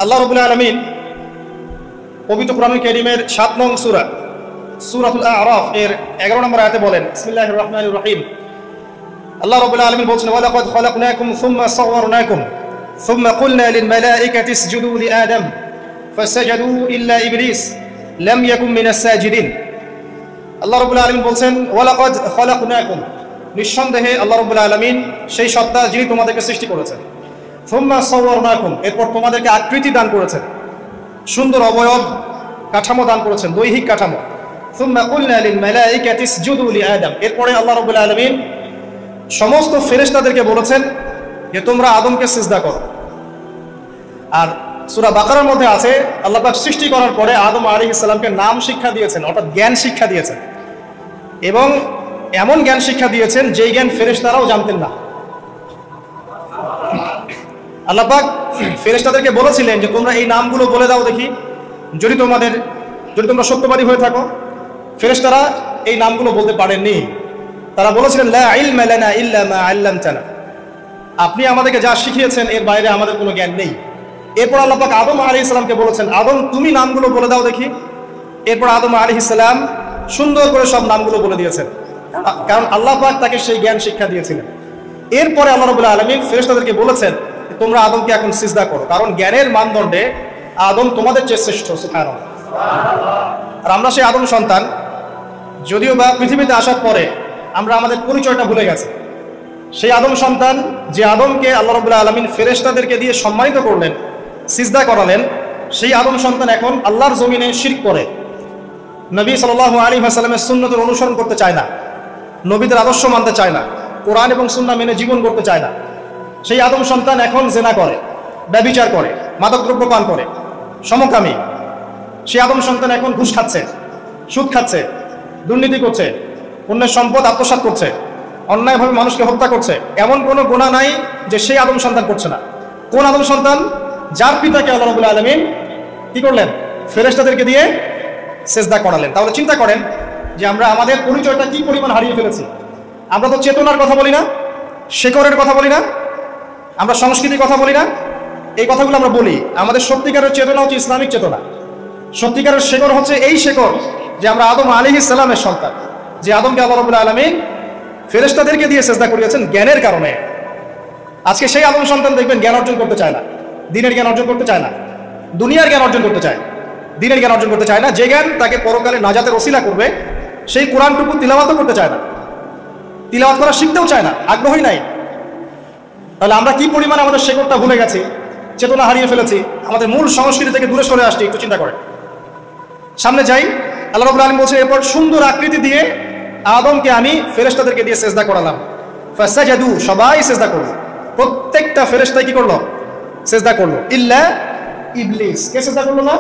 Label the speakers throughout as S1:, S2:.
S1: আল্লাহ রাব্বুল আলামিন পবিত্র কোরআনুল কারীমের 7 নং সূরা সূরাতুল আ'রাফ এর 11 নম্বর আয়াতে বলেন, বিসমিল্লাহির রহমানির রহিম। আল্লাহ রাব্বুল আলামিন বলেন, ওয়া লাকাদ খালাকনাকুম সুম্মা সাওয়ারনাকুম সুম্মা কুলনা লিল মালাইকাতি ইসজুদু লি আদম ফাসাজাদু ইল্লা ইবলিস লাম ইয়াকুম মিনাস সাজিদিন। আল্লাহ রাব্বুল আলামিন বলেন, ওয়া লাকাদ খালাকনাকুম, নিঃসন্দেহে আল্লাহ রাব্বুল আলামিন সেই সত্তা যিনি তোমাদেরকে সৃষ্টি করেছেন। সুম্মা সাওয়ারনাকুম, এরপর তোমাদেরকে আকৃতি দান করেছেন, সুন্দর অবয়ব কাঠামো দান করেছেন, দৈহিক কাঠামো। সুম্মা কুলনা লিল মালাইকাতি ইসজুদু লি আদম, এরপরে আল্লাহ রাব্বুল আলামিন সমস্ত ফেরেশতাদেরকে বলেছেন যে তোমরা আদমকে সিজদা করো। আর সূরা বাকারার মধ্যে আছে আল্লাহ পাক সৃষ্টি করার পরে আদম আলাইহিস সালামকে নাম শিক্ষা দিয়েছেন, অর্থাৎ জ্ঞান শিক্ষা দিয়েছেন, এবং এমন জ্ঞান শিক্ষা দিয়েছেন যেই জ্ঞান ফেরেশতারাও জানতেন না। আল্লাহ পাক ফেরেশতাদেরকে বলেছিলেন যে তোমরা এই নামগুলো বলে দাও দেখি, যদি তোমরা সত্যবাদী হয়ে থাকো। ফেরেশতারা এই নামগুলো বলতে পারেননি। তারা বলেছিলেন, লা ইলমা লানা ইল্লা মা আল্লামতানা, আপনি আমাদেরকে যা শিখিয়েছেন এর বাইরে আমাদের কোনো জ্ঞান নেই। এরপর আল্লাহ পাক আদম আলাইহিস সালামকে বলেছেন, আদম তুমি নামগুলো বলে দাও দেখি। এরপর আদম আলাইহিস সালাম সুন্দর করে সব নামগুলো বলে দিয়েছেন, কারণ আল্লাহ পাক তাকে সেই জ্ঞান শিক্ষা দিয়েছিলেন। এরপরে আল্লাহ রাব্বুল আলামিন ফেরেশতাদেরকে বলেছেন তোমরা আদমকে এখন সিজদা করো, কারণ জ্ঞানের মানদণ্ডে আদম তোমাদের চেয়ে শ্রেষ্ঠ। সুবহানাল্লাহ। আর আমরা সেই আদম সন্তান, যদিও বা পৃথিবীতে আসার পরে আমরা আমাদের পরিচয়টা ভুলে গেছি। সেই আদম সন্তান যে আদমকে আল্লাহ রাব্বুল আলামিন ফেরেশতাদেরকে দিয়ে সম্মানিত করলেন, সিজদা করালেন, সেই আদম সন্তান এখন আল্লাহর জমিনে শিরক করে, নবী সাল্লাল্লাহু আলাইহি ওয়াসাল্লামের সুন্নতের অনুসরণ করতে চায় না, নবীদের আদর্শ মানতে চায় না, কোরআন এবং সুন্নাহ মেনে জীবন করতে চায় না। সেই আদম সন্তান এখন জিনা করে, ব্যভিচার করে, মাদকদ্রব্য পান করে, সমকামী। সেই আদম সন্তান এখন ঘুষ খাচ্ছে, সুদ খাচ্ছে, দুর্নীতি করছে, অন্যের সম্পদ আত্মসাৎ করছে, অন্যায়ভাবে মানুষকে হত্যা করছে। এমন কোনো গুনাহ নাই যে সেই আদম সন্তান করছে না। কোন আদম সন্তান? যার পিতাকে আল্লাহ রাব্বুল আলামিন কি করলেন? ফেরেশতাদেরকে দিয়ে সিজদা করালেন। তাহলে চিন্তা করেন যে আমরা আমাদের পরিচয়টা কি পরিমাণ হারিয়ে ফেলেছি। আমরা তো চেতনার কথা বলি না, শেকড়ের কথা বলি না, আমরা সংস্কৃতির কথা বলি না। এই কথাগুলো আমরা বলি। আমাদের সত্যিকারের চেতনা হচ্ছে ইসলামিক চেতনা। সত্যিকারের শেকড় হচ্ছে এই শেকড় যে আমরা আদম আলাইহিস সালামের সন্তান, যে আদমকে আল্লাহ রাব্বুল আলামিন ফেরেশতাদেরকে দিয়ে সিজদা করিয়েছেন জ্ঞানের কারণে। আজকে সেই আদম সন্তান দেখবেন জ্ঞান অর্জন করতে চায় না, দিনের জ্ঞান অর্জন করতে চায় না, দুনিয়ার জ্ঞান অর্জন করতে চায়, দিনের জ্ঞান অর্জন করতে চায় না। যে জ্ঞান তাকে পরকালে নাজাতের ওসিলা করবে, সেই কোরআনটুকু তিলাওয়াতও করতে চায় না, তিলাওয়াত করা শিখতেও চায় না, আগ্রহী নাই। তাহলে আমরা কি পরিমাণ আমাদের শেকড়টা ভুলে গেছি, চেতনা হারিয়ে ফেলেছি, আমাদের মূল সংস্কৃতি থেকে দূরে সরে আসছি। একটু চিন্তা করেন। সামনে যাই। আল্লাহ রাব্বুল আলামিন বলছেন, এরপর সুন্দর আকৃতি দিয়ে আদমকে আমি ফেরেশতাদেরকে দিয়ে সিজদা করালাম। ফাসাজাদু, সবাই সিজদা করলো, প্রত্যেকটা ফেরেশতা কি করলো? সিজদা করলো। ইল্লা ইবলিস, কে সিজদা করলো না?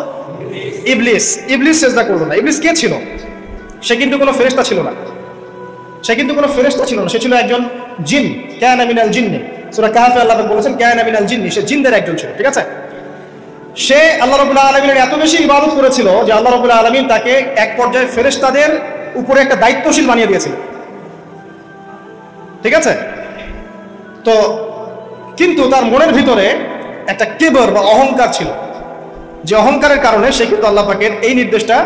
S1: ইবলিস। ইবলিস সিজদা করলো না। ইবলিস কে ছিল? সে কিন্তু কোনো ফেরেশতা ছিল না। সে ছিল একজন জিন। কানা মিনাল জিন্নি, সূরা কাহফে আল্লাহ বলেছেন কানা মিনাল জিন্নি, সে জিনদের একজন ছিল। ঠিক আছে। সে আল্লাহ রাব্বুল আলামিনের এত বেশি ইবাদত করেছিল যে আল্লাহ রাব্বুল আলামিন তাকে এক পর্যায়ে ফেরেশতাদের উপরে একটা দায়িত্বশীল বানিয়ে দিয়েছিল। ঠিক আছে। তো কিন্তু তার মনের ভিতরে একটা কিবর বা অহংকার ছিল, যে অহংকারের কারণে সে কিন্তু আল্লাহ পাকের এই নির্দেশটা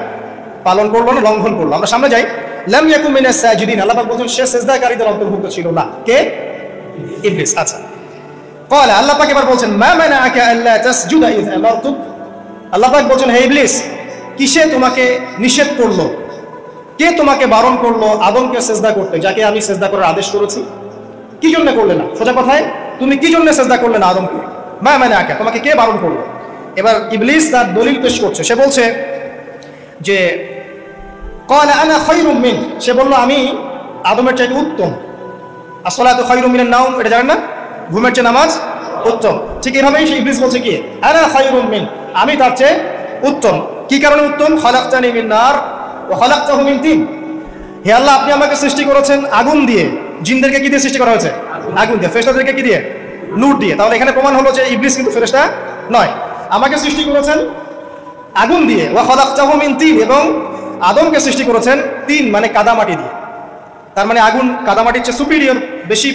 S1: পালন করলো না, লঙ্ঘন করলো। আমরা সামনে যাই। লাম ইয়াকুম মিনাস সাজিদিন, আল্লাহ পাক বলেন সে সিজদাকারীদের অন্তর্ভুক্ত ছিল না। কে? ইবলিস। আচ্ছা, قال আল্লাহ পাক এবার বলেন মা মানাআকা আল্লা তাসজুদা ইয আমারতুক, আল্লাহ পাক বলেন হে ইবলিস, কিসে তোমাকে নিষেধ করলো, কে তোমাকে বারণ করলো আদমকে সিজদা করতে, যাকে আমি সিজদা করার আদেশ করেছি? কি জন্য করলে না? সোজা কথায়, তুমি কি জন্য সিজদা করলে না আদমকে? মা মানাআকা, তোমাকে কে বারণ করলো? এবার ইবলিস তার দলিল পেশ করছে। সে বলছে যে قال انا خير من, সে বলল আমি আদমের চাইতে উত্তম। আসসালাতু খায়রুম মিনান নাওম, এটা জানেন না? ঘুমের চেয়ে নামাজ উত্তম। ঠিক এইভাবেই সে ইবলিস বলছে কি আনা খায়রুম মিন, আমি তার চেয়ে উত্তম। কি কারণে উত্তম? খালাকতানি মিন নার ওয়া খালাকতাহু মিন তিন, হে আল্লাহ আপনি আমাকে সৃষ্টি করেছেন আগুন দিয়ে। জিনদেরকে কি দিয়ে সৃষ্টি করা হয়েছে? আগুন দিয়ে। ফেরেশতাদেরকে কি দিয়ে? নূর দিয়ে। তাহলে এখানে প্রমাণ হলো যে ইবলিস কিন্তু ফেরেশতা নয়। আমাকে সৃষ্টি করেছেন আগুন দিয়ে, ওয়া খালাকতাহু মিন তিন, এবং আদমকে সৃষ্টি করেছেন তিন মানে কাদামাটি দিয়ে। তার মানে আগুন কাদামাটির চেয়ে সুপিরিয়র, বেশি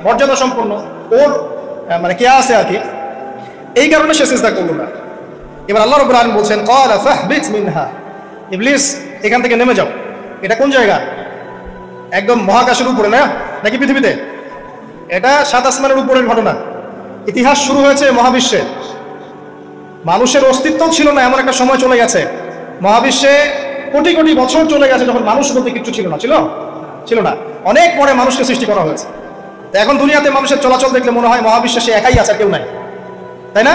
S1: মর্যাদা সম্পন্ন, ওর মানে কে আছে আর কি। এই কারণে সে সিজদা করলো না। এবার আল্লাহ রাব্বুল আলামিন বলছেন ক্বালা ফাহবিত মিনহা, ইবলিস এখান থেকে নেমে যাও। এটা কোন জায়গা? একদম মহাকাশের উপরে না, নাকি পৃথিবীতে? এটা 7 আসমানের উপরের ঘটনা। ইতিহাস শুরু হয়েছে মহাবিশ্বে। মানুষের অস্তিত্ব ছিল না এমন একটা সময় চলে গেছে। মহাবিশ্বে কোটি কোটি বছর চলে গেছে যখন মানুষ বলতে কিছু ছিল না। ছিল না। অনেক পরে মানুষকে সৃষ্টি করা হয়েছে। তো এখন দুনিয়াতে মানুষের চলাচল দেখলে মনে হয় মহাবিশ্বে সে একাই আছে, কেউ নাই, তাই না?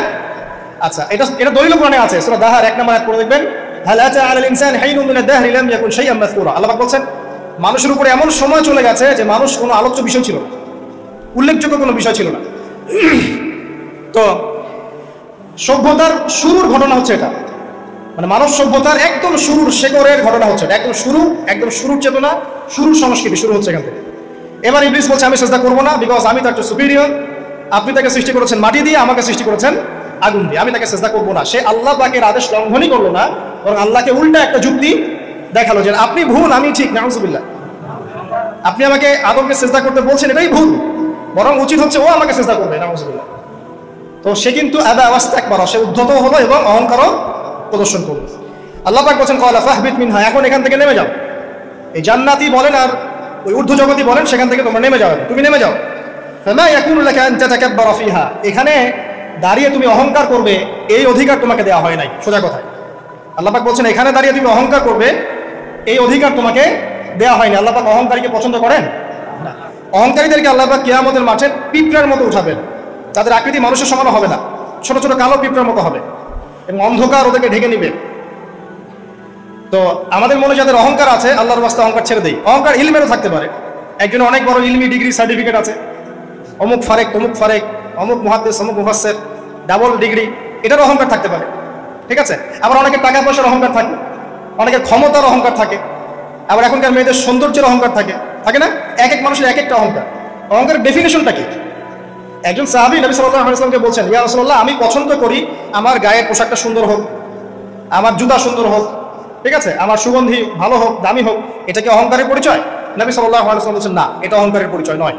S1: আচ্ছা, এটা দলিল কোরআনে আছে। সূরা দাহার 1 নম্বর আয়াত পড়ে দেখবেন, হাল আতা আলাল ইনসানি হাইনুম মিনাদ দাহরি লাম ইয়াকুন শাইআন মাযকুরা। আল্লাহ পাক বলছেন মানুষের উপরে এমন সময় চলে গেছে যে মানুষ কোনো আলোচ্য বিষয় ছিল না, উল্লেখযোগ্য কোনো বিষয় ছিল না। তো সভ্যতার শুরুর ঘটনা হচ্ছে এটা, মানে মানব সভ্যতার একদম শুরুর শেকড়ের ঘটনা হচ্ছে এটা। একদম শুরুর চেতনা, শুরুর সংস্কৃতি শুরু হচ্ছে এখান থেকে। এবার ইবলিস বলছে আমি সেজদা করবো না, বিকজ আমি তার চেয়ে সুপিরিয়র। আপনি তাকে সৃষ্টি করেছেন মাটি দিয়ে, আমাকে সৃষ্টি করেছেন আগুন দিয়ে, আমি তাকে সেজদা করবো না। সে আল্লাহ পাকের আদেশ লঙ্ঘনই করলো না, বরং আল্লাহকে উল্টা একটা যুক্তি দেখালো যে আপনি ভুল, আমি ঠিক। নাউজুবিল্লাহ, আপনি আমাকে আদমকে সেজদা করতে বলছেন, এটাই ভুল, বরং উচিত হচ্ছে ও আমাকে সেজদা করবে। নাউজুবিল্লাহ। তো সে কিন্তু আবা ওয়াস্তাকবার, সে উদ্ধত হলো এবং অহংকারও প্রদর্শন করলো। আল্লাহ পাক বলেন ক্বালা ফাহবিত মিনহা, এখন এখান থেকে নেমে যাও। এই জান্নাতি বলেন আর ওই ঊর্ধ্ব জগতি বলেন, সেখান থেকে তোমরা নেমে যাও, তুমি নেমে যাও। ফামা ইয়াকুনু লাকা আন তাতাকাব্বারা ফিহা, এখানে দাঁড়িয়ে তুমি অহংকার করবে এই অধিকার তোমাকে দেওয়া হয় নাই। সোজা কথা, আল্লাহ পাক বলছেন এখানে দাঁড়িয়ে তুমি অহংকার করবে এই অধিকার তোমাকে দেওয়া হয়নি। আল্লাহ পাক অহংকারীকে পছন্দ করেন না। অহংকারীদেরকে আল্লাহ পাক কিয়ামতের মাঠে পিঁপড়ার মতো উঠাবেন। তাদের আকৃতি মানুষের সমান হবে না, ছোট ছোট কালো পিঁপড়ার মতো হবে এবং অন্ধকার ওদেরকে ঢেকে নিবে। তো আমাদের মনে যাদের অহংকার আছে, আল্লাহর রাস্তা অহংকার ছেড়ে দেই। অহংকার ইলমেরও থাকতে পারে। একজনের অনেক বড় ইলমি ডিগ্রি সার্টিফিকেট আছে, অমুক ফারেক তমুক ফারেক, অমুক মুহাদ্দিস অমুক মুফাসসির, ডাবল ডিগ্রি, এটার অহংকার থাকতে পারে, ঠিক আছে? আবার অনেকের টাকা পয়সার অহংকার থাকে, অনেকের ক্ষমতার অহংকার থাকে, আবার এখনকার মেয়েদের সৌন্দর্যের অহংকার থাকে না? এক এক মানুষের এক একটা অহংকার। অহংকারের ডেফিনেশনটা কি? একজন সাহাবী নবী সাল্লাল্লাহু আলাইহি ওয়াসাল্লামকে বলছেন, ইয়া রাসূলুল্লাহ, আমি পছন্দ করি আমার গায়ের পোশাকটা সুন্দর হোক, আমার জুতা সুন্দর হোক, ঠিক আছে, আমার সুগন্ধি ভালো হোক, দামি হোক। এটা কি অহংকারের পরিচয়? নবী সাল্লাল্লাহু আলাইহি ওয়াসাল্লাম বলছেন না, এটা অহংকারের পরিচয় নয়।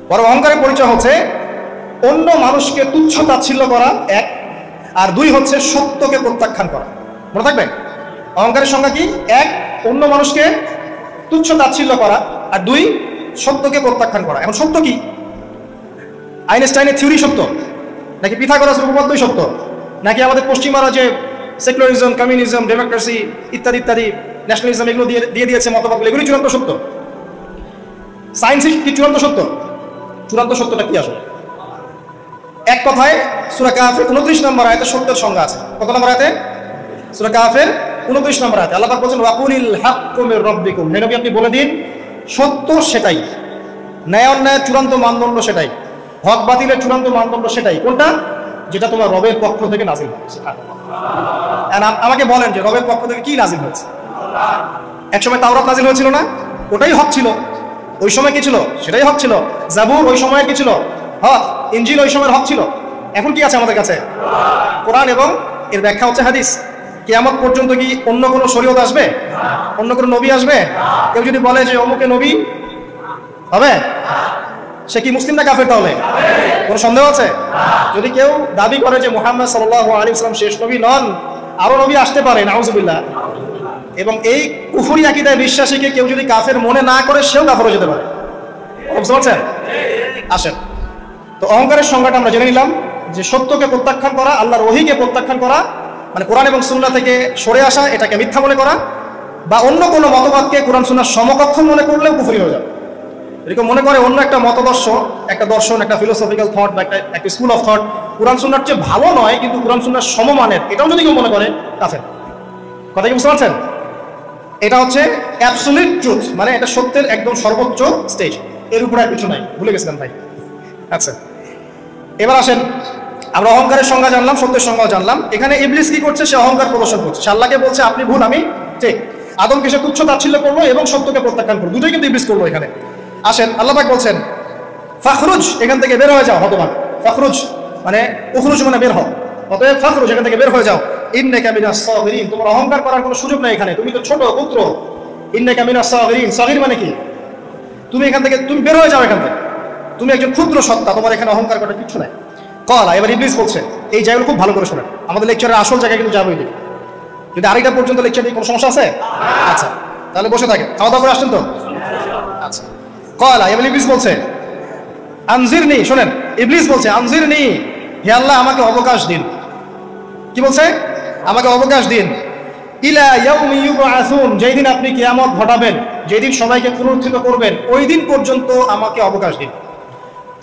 S1: বরং অহংকারের পরিচয় হচ্ছে অন্য মানুষকে তুচ্ছ তাচ্ছিল্য করা এক, আর দুই হচ্ছে সত্যকে প্রত্যাখ্যান করা। মনে থাকবে অহংকারের সংজ্ঞা কি? এক, অন্য মানুষকে তুচ্ছ তাচ্ছিল্য করা, আর দুই, সত্যকে প্রত্যাখ্যান করা। এখন সত্য কি? আইনস্টাইনের থিওরি সত্য, নাকি পিথাগোরাসের উপপাদ্যই সত্য, নাকি আমাদের পশ্চিমারা যে সেকুলারিজম, কমিউনিজম, ডেমোক্রেসি ইত্যাদি ইত্যাদি ন্যাশনালিজম এগুলো দিয়ে দিয়েছে মতবাদগুলো, এগুলি চূড়ান্ত সত্য? সায়েন্স কি চূড়ান্ত সত্য? চূড়ান্ত সত্যটা কি আসলে? এক কথায় সূরা কাহফের 29 নম্বর আয়াতে সত্যের সংজ্ঞা আছে। কত নম্বর আয়াতে? সূরা কাহফের 29 নম্বর আয়াতে আল্লাহ পাক বলেন ওয়াকুলিল হাক্কু মির রাব্বিকুম, হে নবী আপনি বলে দিন সত্য সেটাই, ন্যায় অন্যায়ের চূড়ান্ত মানদণ্ড সেটাই, হক বাতিলের চূড়ান্ত মানদণ্ড সেটাই। কোনটা? যেটা তোমার রবের পক্ষ থেকে নাজিল হয়েছে। আমাকে বলেন যে রবের পক্ষ থেকে কি নাজিল হয়েছে? একসময় তাওরাত নাজিল হয়েছিল না? ওটাই হক ছিল। ওই সময় কি ছিল? সেটাই হক ছিল। জাবুর ওই সময়ের কি ছিল? হক। ইনজিল ওই সময়ের হক ছিল। এখন কি আছে আমাদের কাছে? কোরআন এবং এর ব্যাখ্যা হচ্ছে হাদিস। কিয়ামত পর্যন্ত কি অন্য কোনো শরীয়ত আসবে? অন্য কোনো নবী আসবে? কেউ যদি বলে যে অমুকে নবী হবে, সে কি মুসলিম না কাফের? তাহলে কোনো সন্দেহ আছে? যদি কেউ দাবি করে যে মুহাম্মদ সাল্লাল্লাহু আলাইহি ওয়াসাল্লাম শেষ নবী নন, আরো নবী আসতে পারে, নাউজুবিল্লাহ, এবং এই কুফরি আকীদায় বিশ্বাসীকে কেউ যদি কাফের মনে না করে, সেও কাফের হয়ে যেতে পারে। বুঝতে পারছেন? আসেন, তো অহংকারের সংজ্ঞাটা আমরা জেনে নিলাম যে সত্যকে প্রত্যাখ্যান করা, আল্লাহর ওহীকে প্রত্যাখ্যান করা, মানে কোরআন এবং সুন্নাহ থেকে সরে আসা, এটাকে মিথ্যা মনে করা, বা অন্য কোনো মতবাদকে কোরআন সুন্নাহর সমকক্ষ মনে করলেও কুফরি হয়ে যাবে। এরকম মনে করে অন্য একটা মতদর্শ, একটা দর্শন, একটা ফিলোসফিক্যাল থট বা একটা স্কুল অফ থট কোরআন সুন্নাহর চেয়ে ভালো নয়, কিন্তু কোরআন সুন্নাহর সমমানের, এটাও যদি কেউ মনে করে, কাফের। কথা কি বুঝতে পারছেন? এটা হচ্ছে অ্যাবসলিউট ট্রুথ, মানে এটা সত্যের একদম সর্বোচ্চ স্টেজ, এর উপরে আর কিছু নাই। ভুলে গেছিলাম ভাই। আচ্ছা, এবার আসেন, আমরা অহংকারের সংজ্ঞা জানলাম, সত্যের সংজ্ঞাও জানলাম। এখানে ইবলিস কি করছে? সে অহংকার প্রদর্শন করছে। সে আল্লাহকে বলছে আপনি ভুল, আমি ঠিক। আদমকে সে তুচ্ছ তাচ্ছিল্য করলো এবং সত্যকে প্রত্যাখ্যান করলো, দুটোই কিন্তু ইবলিস করলো এখানে। আসেন, আল্লাহ পাক বলছেন ফাখরুজ, এখান থেকে বের হয়ে যাও হতভাগ। ফাখরুজ মানে উখরুজ মানে বের হও, অতএব ফাখরুজ, এখান থেকে বের হয়ে যাও। ইন্নাকা মিনাস সাগিরিন, তোমার অহংকার করার কোনো সুযোগ নাই এখানে, তুমি তো ছোট পুত্র। ইন্নাকা মিনাস সাগিরিন, সাগির মানে কি? তুমি এখান থেকে, তুমি বের হয়ে যাও এখান থেকে, তুমি একজন ক্ষুদ্র সত্তা, তোমার এখানে অহংকার করার কিছু নাই। ক্বালা, এবার ইবলিস বলছে এই জায়গাগুলো খুব ভালো করে শোনেন। আমাদের লেকচারের আসল জায়গায় কিন্তু যাবো এদিকে। যদি আড়াইটা পর্যন্ত লেকচার নিয়ে কোনো সমস্যা আছে? আচ্ছা, তাহলে বসে থাকে। খাওয়া দাওয়া করে আসছেন তো? আচ্ছা। কয়লা এবার ইবলিস বলছে আনজিরনি, শোনেন, ইবলিস বলছে আনজিরনি, হে আল্লাহ আমাকে অবকাশ দিন। কি বলছে? আমাকে অবকাশ দিন। ইলা ইয়াউমি ইউবআসুন, যেই দিন আপনি কিয়ামত ঘটাবেন, যেই দিন সবাইকে পুনরুত্থিত করবেন, ওই দিন পর্যন্ত আমাকে অবকাশ দিন।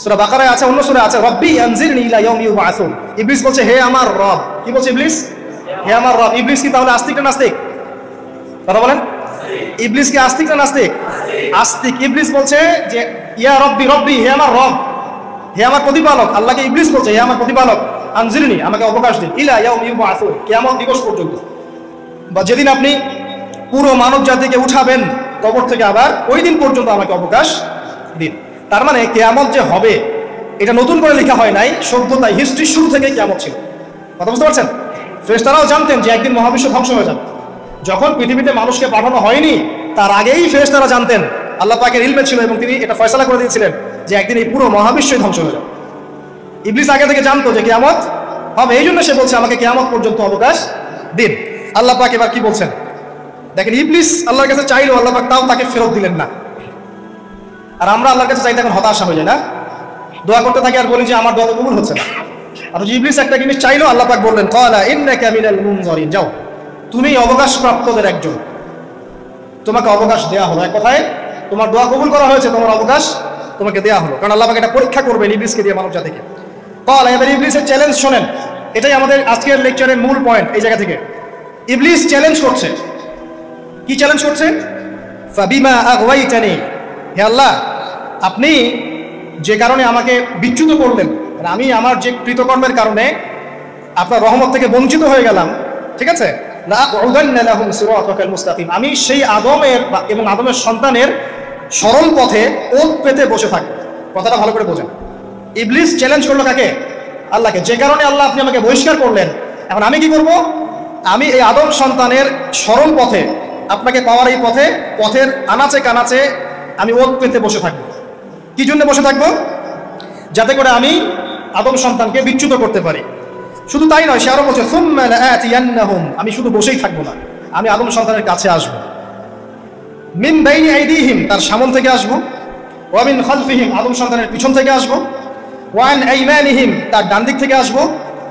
S1: সূরা বাকারায় আছে, অন্য সূরা আছে, রব্বি আনজিরনি ইলা ইয়াউমি ইউবআসুন। ইবলিস বলছে হে আমার রব। কি বলছে ইবলিস? হে আমার রব। ইবলিস কি তাহলে আস্তিক না নাস্তিক? কথা বলেন। ইবলিস কি আস্তিক না নাস্তিক? আস্তিক। ইবলিস বলছে যে ইয়া রব্বি, রব্বি হে আমার রব, হে আমার প্রতিপালক। আল্লাহকে ইবলিস বলছে হে আমার প্রতিপালক, আনজিরনি আমাকে অবকাশ দিন, ইলা ইয়াউমি ইউবআসুন, কিয়ামত দিবস পর্যন্ত, বা যেদিন আপনি পুরো মানব জাতিকে উঠাবেন কবর থেকে, আবার ওই দিন পর্যন্ত আমাকে অবকাশ দিন। তার মানে কিয়ামত যে হবে এটা নতুন করে লেখা হয় নাই, সভ্যতায় হিস্ট্রির শুরু থেকে কিয়ামত ছিল। কথা বুঝতে পারছেন? ফেরেশতারাও জানতেন যে একদিন মহাবিশ্ব ধ্বংস হয়ে যাবে। যখন পৃথিবীতে মানুষকে পাঠানো হয়নি তার আগেই ফেরেশতারা জানতেন, আল্লাহ পাকের ইলমে ছিল এবং তিনি এটা ফয়সালা করে দিয়েছিলেন যে একদিন এই পুরো মহাবিশ্বই ধ্বংস হয়ে যাবে। ইবলিস আগে থেকে জানতো যে কিয়ামত হবে, এই জন্য সে বলছে আমাকে কিয়ামত পর্যন্ত অবকাশ দিন। আল্লাহ পাক এবার কি বলছেন দেখেন, ইবলিস আল্লাহর কাছে চাইলো, আল্লাহ পাক তাও তাকে ফেরত দিলেন না। আর আমরা আল্লাহর কাছে চাইতে এখন হতাশা হয়ে যায় না, দোয়া করতে থাকি আর বলি যে আমার দোয়া কবুল হচ্ছে না। আর ইবলিস একটা জিনিস চাইলো, আল্লাহ পাক বললেন ক্বালা ইন্নাকা মিনাল মুনজারিন, যাও তুমি অবকাশ প্রাপ্তদের একজন, তোমাকে অবকাশ দেয়া হলো। এক কথায় তোমার দোয়া কবুল করা হয়েছে, তোমার অবকাশ তোমাকে দেয়া হলো, কারণ আল্লাহ পাক এটা পরীক্ষা করবেন ইবলিসকে দিয়ে, মানব জাতিকে। ক্বালা, এবার ইবলিসের চ্যালেঞ্জ শোনেন, এটাই আমাদের আজকের লেকচারের মূল পয়েন্ট। এই জায়গা থেকে ইবলিস চ্যালেঞ্জ করছে। কি চ্যালেঞ্জ করছে? ফাবিমা আগওয়াইতানি, হে আল্লাহ আপনি যে কারণে আমাকে বিচ্যুত করলেন, আমি আমার যে কৃতকর্মের কারণে আপনার রহমত থেকে বঞ্চিত হয়ে গেলাম, ঠিক আছে, লাআকুদান্না লাহুম সিরাতাকাল মুস্তাকিম, আমি সেই আদমের এবং আদমের সন্তানের সরল পথে ওত পেতে বসে থাকি। কথাটা ভালো করে বোঝেন। ইবলিস চ্যালেঞ্জ করলো কাকে? আল্লাহকে। যে কারণে আল্লাহ আপনি আমাকে বহিষ্কার করলেন, এখন আমি কি করব? আমি এই আদম সন্তানের সরল পথে, আপনাকে পাওয়ার এই পথে, পথের আনাচে কানাচে আমি ওত পেতে বসে থাকবো। কি জন্য বসে থাকবো? যাতে করে আমি আদম সন্তানকে বিচ্যুত করতে পারি। শুধু তাই নয়, সে আরো বলছে সুম্মা লাআতিয়ান্নাহুম, আমি শুধু বসেই থাকবো না, আমি আদম সন্তানের কাছে আসবো। মিন বাইনি আইদিহিম, তার সামনে থেকে আসবো, ওয়া মিন খালফিহিম, আদম সন্তানের পিছন থেকে আসবো, ওয়া আন আইমানিহিম, তার ডান দিক থেকে আসবো,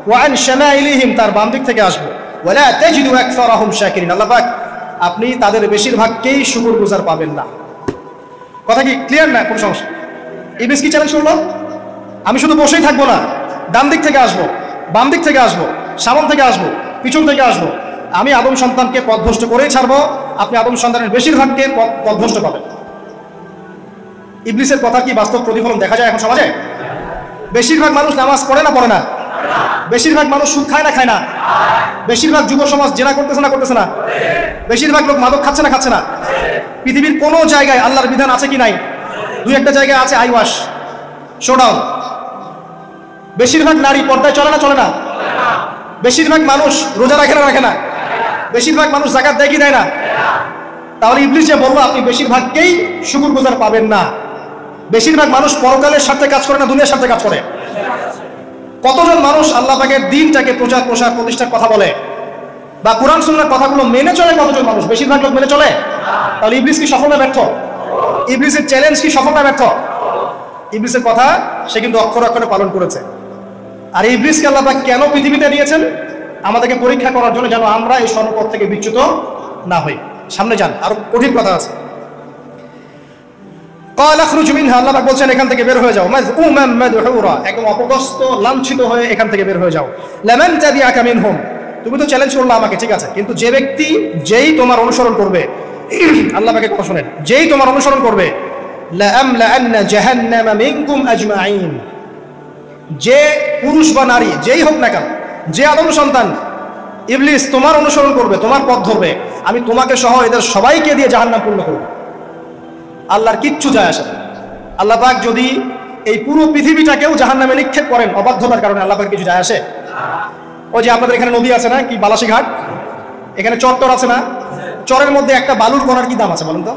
S1: ওয়া আন শামাইলিহিম, তার বাম দিক থেকে আসবো, ওয়ালা তাজিদু আকসারাহুম শাকিরিন, আল্লাহ পাক আপনি তাদের বেশিরভাগকেই শুকরগুজার পাবেন না। কথা কি ক্লিয়ার না? কোন সমস্যা? ইবলিস কি চ্যালেঞ্জ করলো? আমি শুধু বসেই থাকবো না, ডান দিক থেকে আসবো, বাম দিক থেকে আসবো, সামনে থেকে আসবো, পিছন থেকে আসবো, আমি আদম সন্তানকে পথভ্রষ্ট করেই ছাড়বো, আপনি আদম সন্তানের বেশিরভাগকে পথভ্রষ্ট পাবেন। ইবলিসের কথা কি বাস্তব প্রতিফলন দেখা যায় এখন সমাজে? বেশিরভাগ মানুষ নামাজ পড়ে না পড়ে না? বেশিরভাগ মানুষ সুদ খায় না খায় না? বেশিরভাগ যুব সমাজ জেনা করতেছে না করতেছে না? বেশিরভাগ লোক মাদক খাচ্ছে না খাচ্ছে না? পৃথিবীর কোনো জায়গায় আল্লাহর বিধান আছে কি নাই? দুই একটা জায়গায় আছে আইওয়াশ, শোডাউন। বেশিরভাগ নারী পর্দায় চলে না চলে না? বেশিরভাগ মানুষ রোজা রাখে না রাখে না? বেশিরভাগ মানুষ যাকাত দেয় কি দেয় না? তাহলে ইবলিস যে বললো আপনি বেশিরভাগকেই শুকরগুজার পাবেন না। বেশিরভাগ মানুষ পরকালের স্বার্থে কাজ করে না দুনিয়ার স্বার্থে কাজ করে? কতজন মানুষ আল্লাহ পাকের দ্বীনটাকে প্রচার প্রসার প্রতিষ্ঠার কথা বলে বা কোরআন সুন্নাহর কথাগুলো মেনে চলে? কতজন মানুষ? বেশিরভাগ লোক মেনে চলে। তাহলে ইবলিস কি সফল না ব্যর্থ? ইবলিসের চ্যালেঞ্জ কি সফল না ব্যর্থ? ইবলিসের কথা সে কিন্তু অক্ষরে অক্ষরে পালন করেছে। আর ইবলিসকে আল্লাহ পাক কেন পৃথিবীতে দিয়েছেন? আমাদেরকে পরীক্ষা করার জন্য, যেন আমরা এই সর্বপথ থেকে বিচ্যুত না হই। সামনে যান, আরো কঠিন কথা আছে। ক্বালা আখরুজ মিনহা, আল্লাহ পাক বলছেন এখান থেকে বের হয়ে যাও, মাযউমান মাদহুরা, একদম অপদস্থ লাঞ্ছিত হয়ে এখান থেকে বের হয়ে যাও। লামান তাবিআকা মিনহুম, তুমি তো চ্যালেঞ্জ করলে আমাকে, ঠিক আছে, কিন্তু যে ব্যক্তি যেই তোমার অনুসরণ করবে, আল্লাহ পাকের কথা শুনেন, যেই তোমার অনুসরণ করবে, লাআমলাআন্না জাহান্নামা মিনকুম আজমাইন, যে পুরুষ বা নারী যেই হোক না কেন, যে আদম সন্তান ইবলিস তোমার অনুসরণ করবে, তোমার পথ ধরবে, আমি তোমাকে সহ এদের সবাইকে দিয়ে জাহান্নাম পূর্ণ করব। আল্লাহর কিচ্ছু যায় আসে না। আল্লাহ পাক যদি এই পুরো পৃথিবীটাকেও জাহান্নামে নিক্ষেপ করেন অবাধ্যতার কারণে, আল্লাহ পাক কিছু যায় আসে? ওই যে আপনাদের এখানে নদী আছে না, কি বালাসী ঘাট, এখানে চর আছে না, চরের মধ্যে একটা বালুর কণার কি দাম আছে বলুন তো?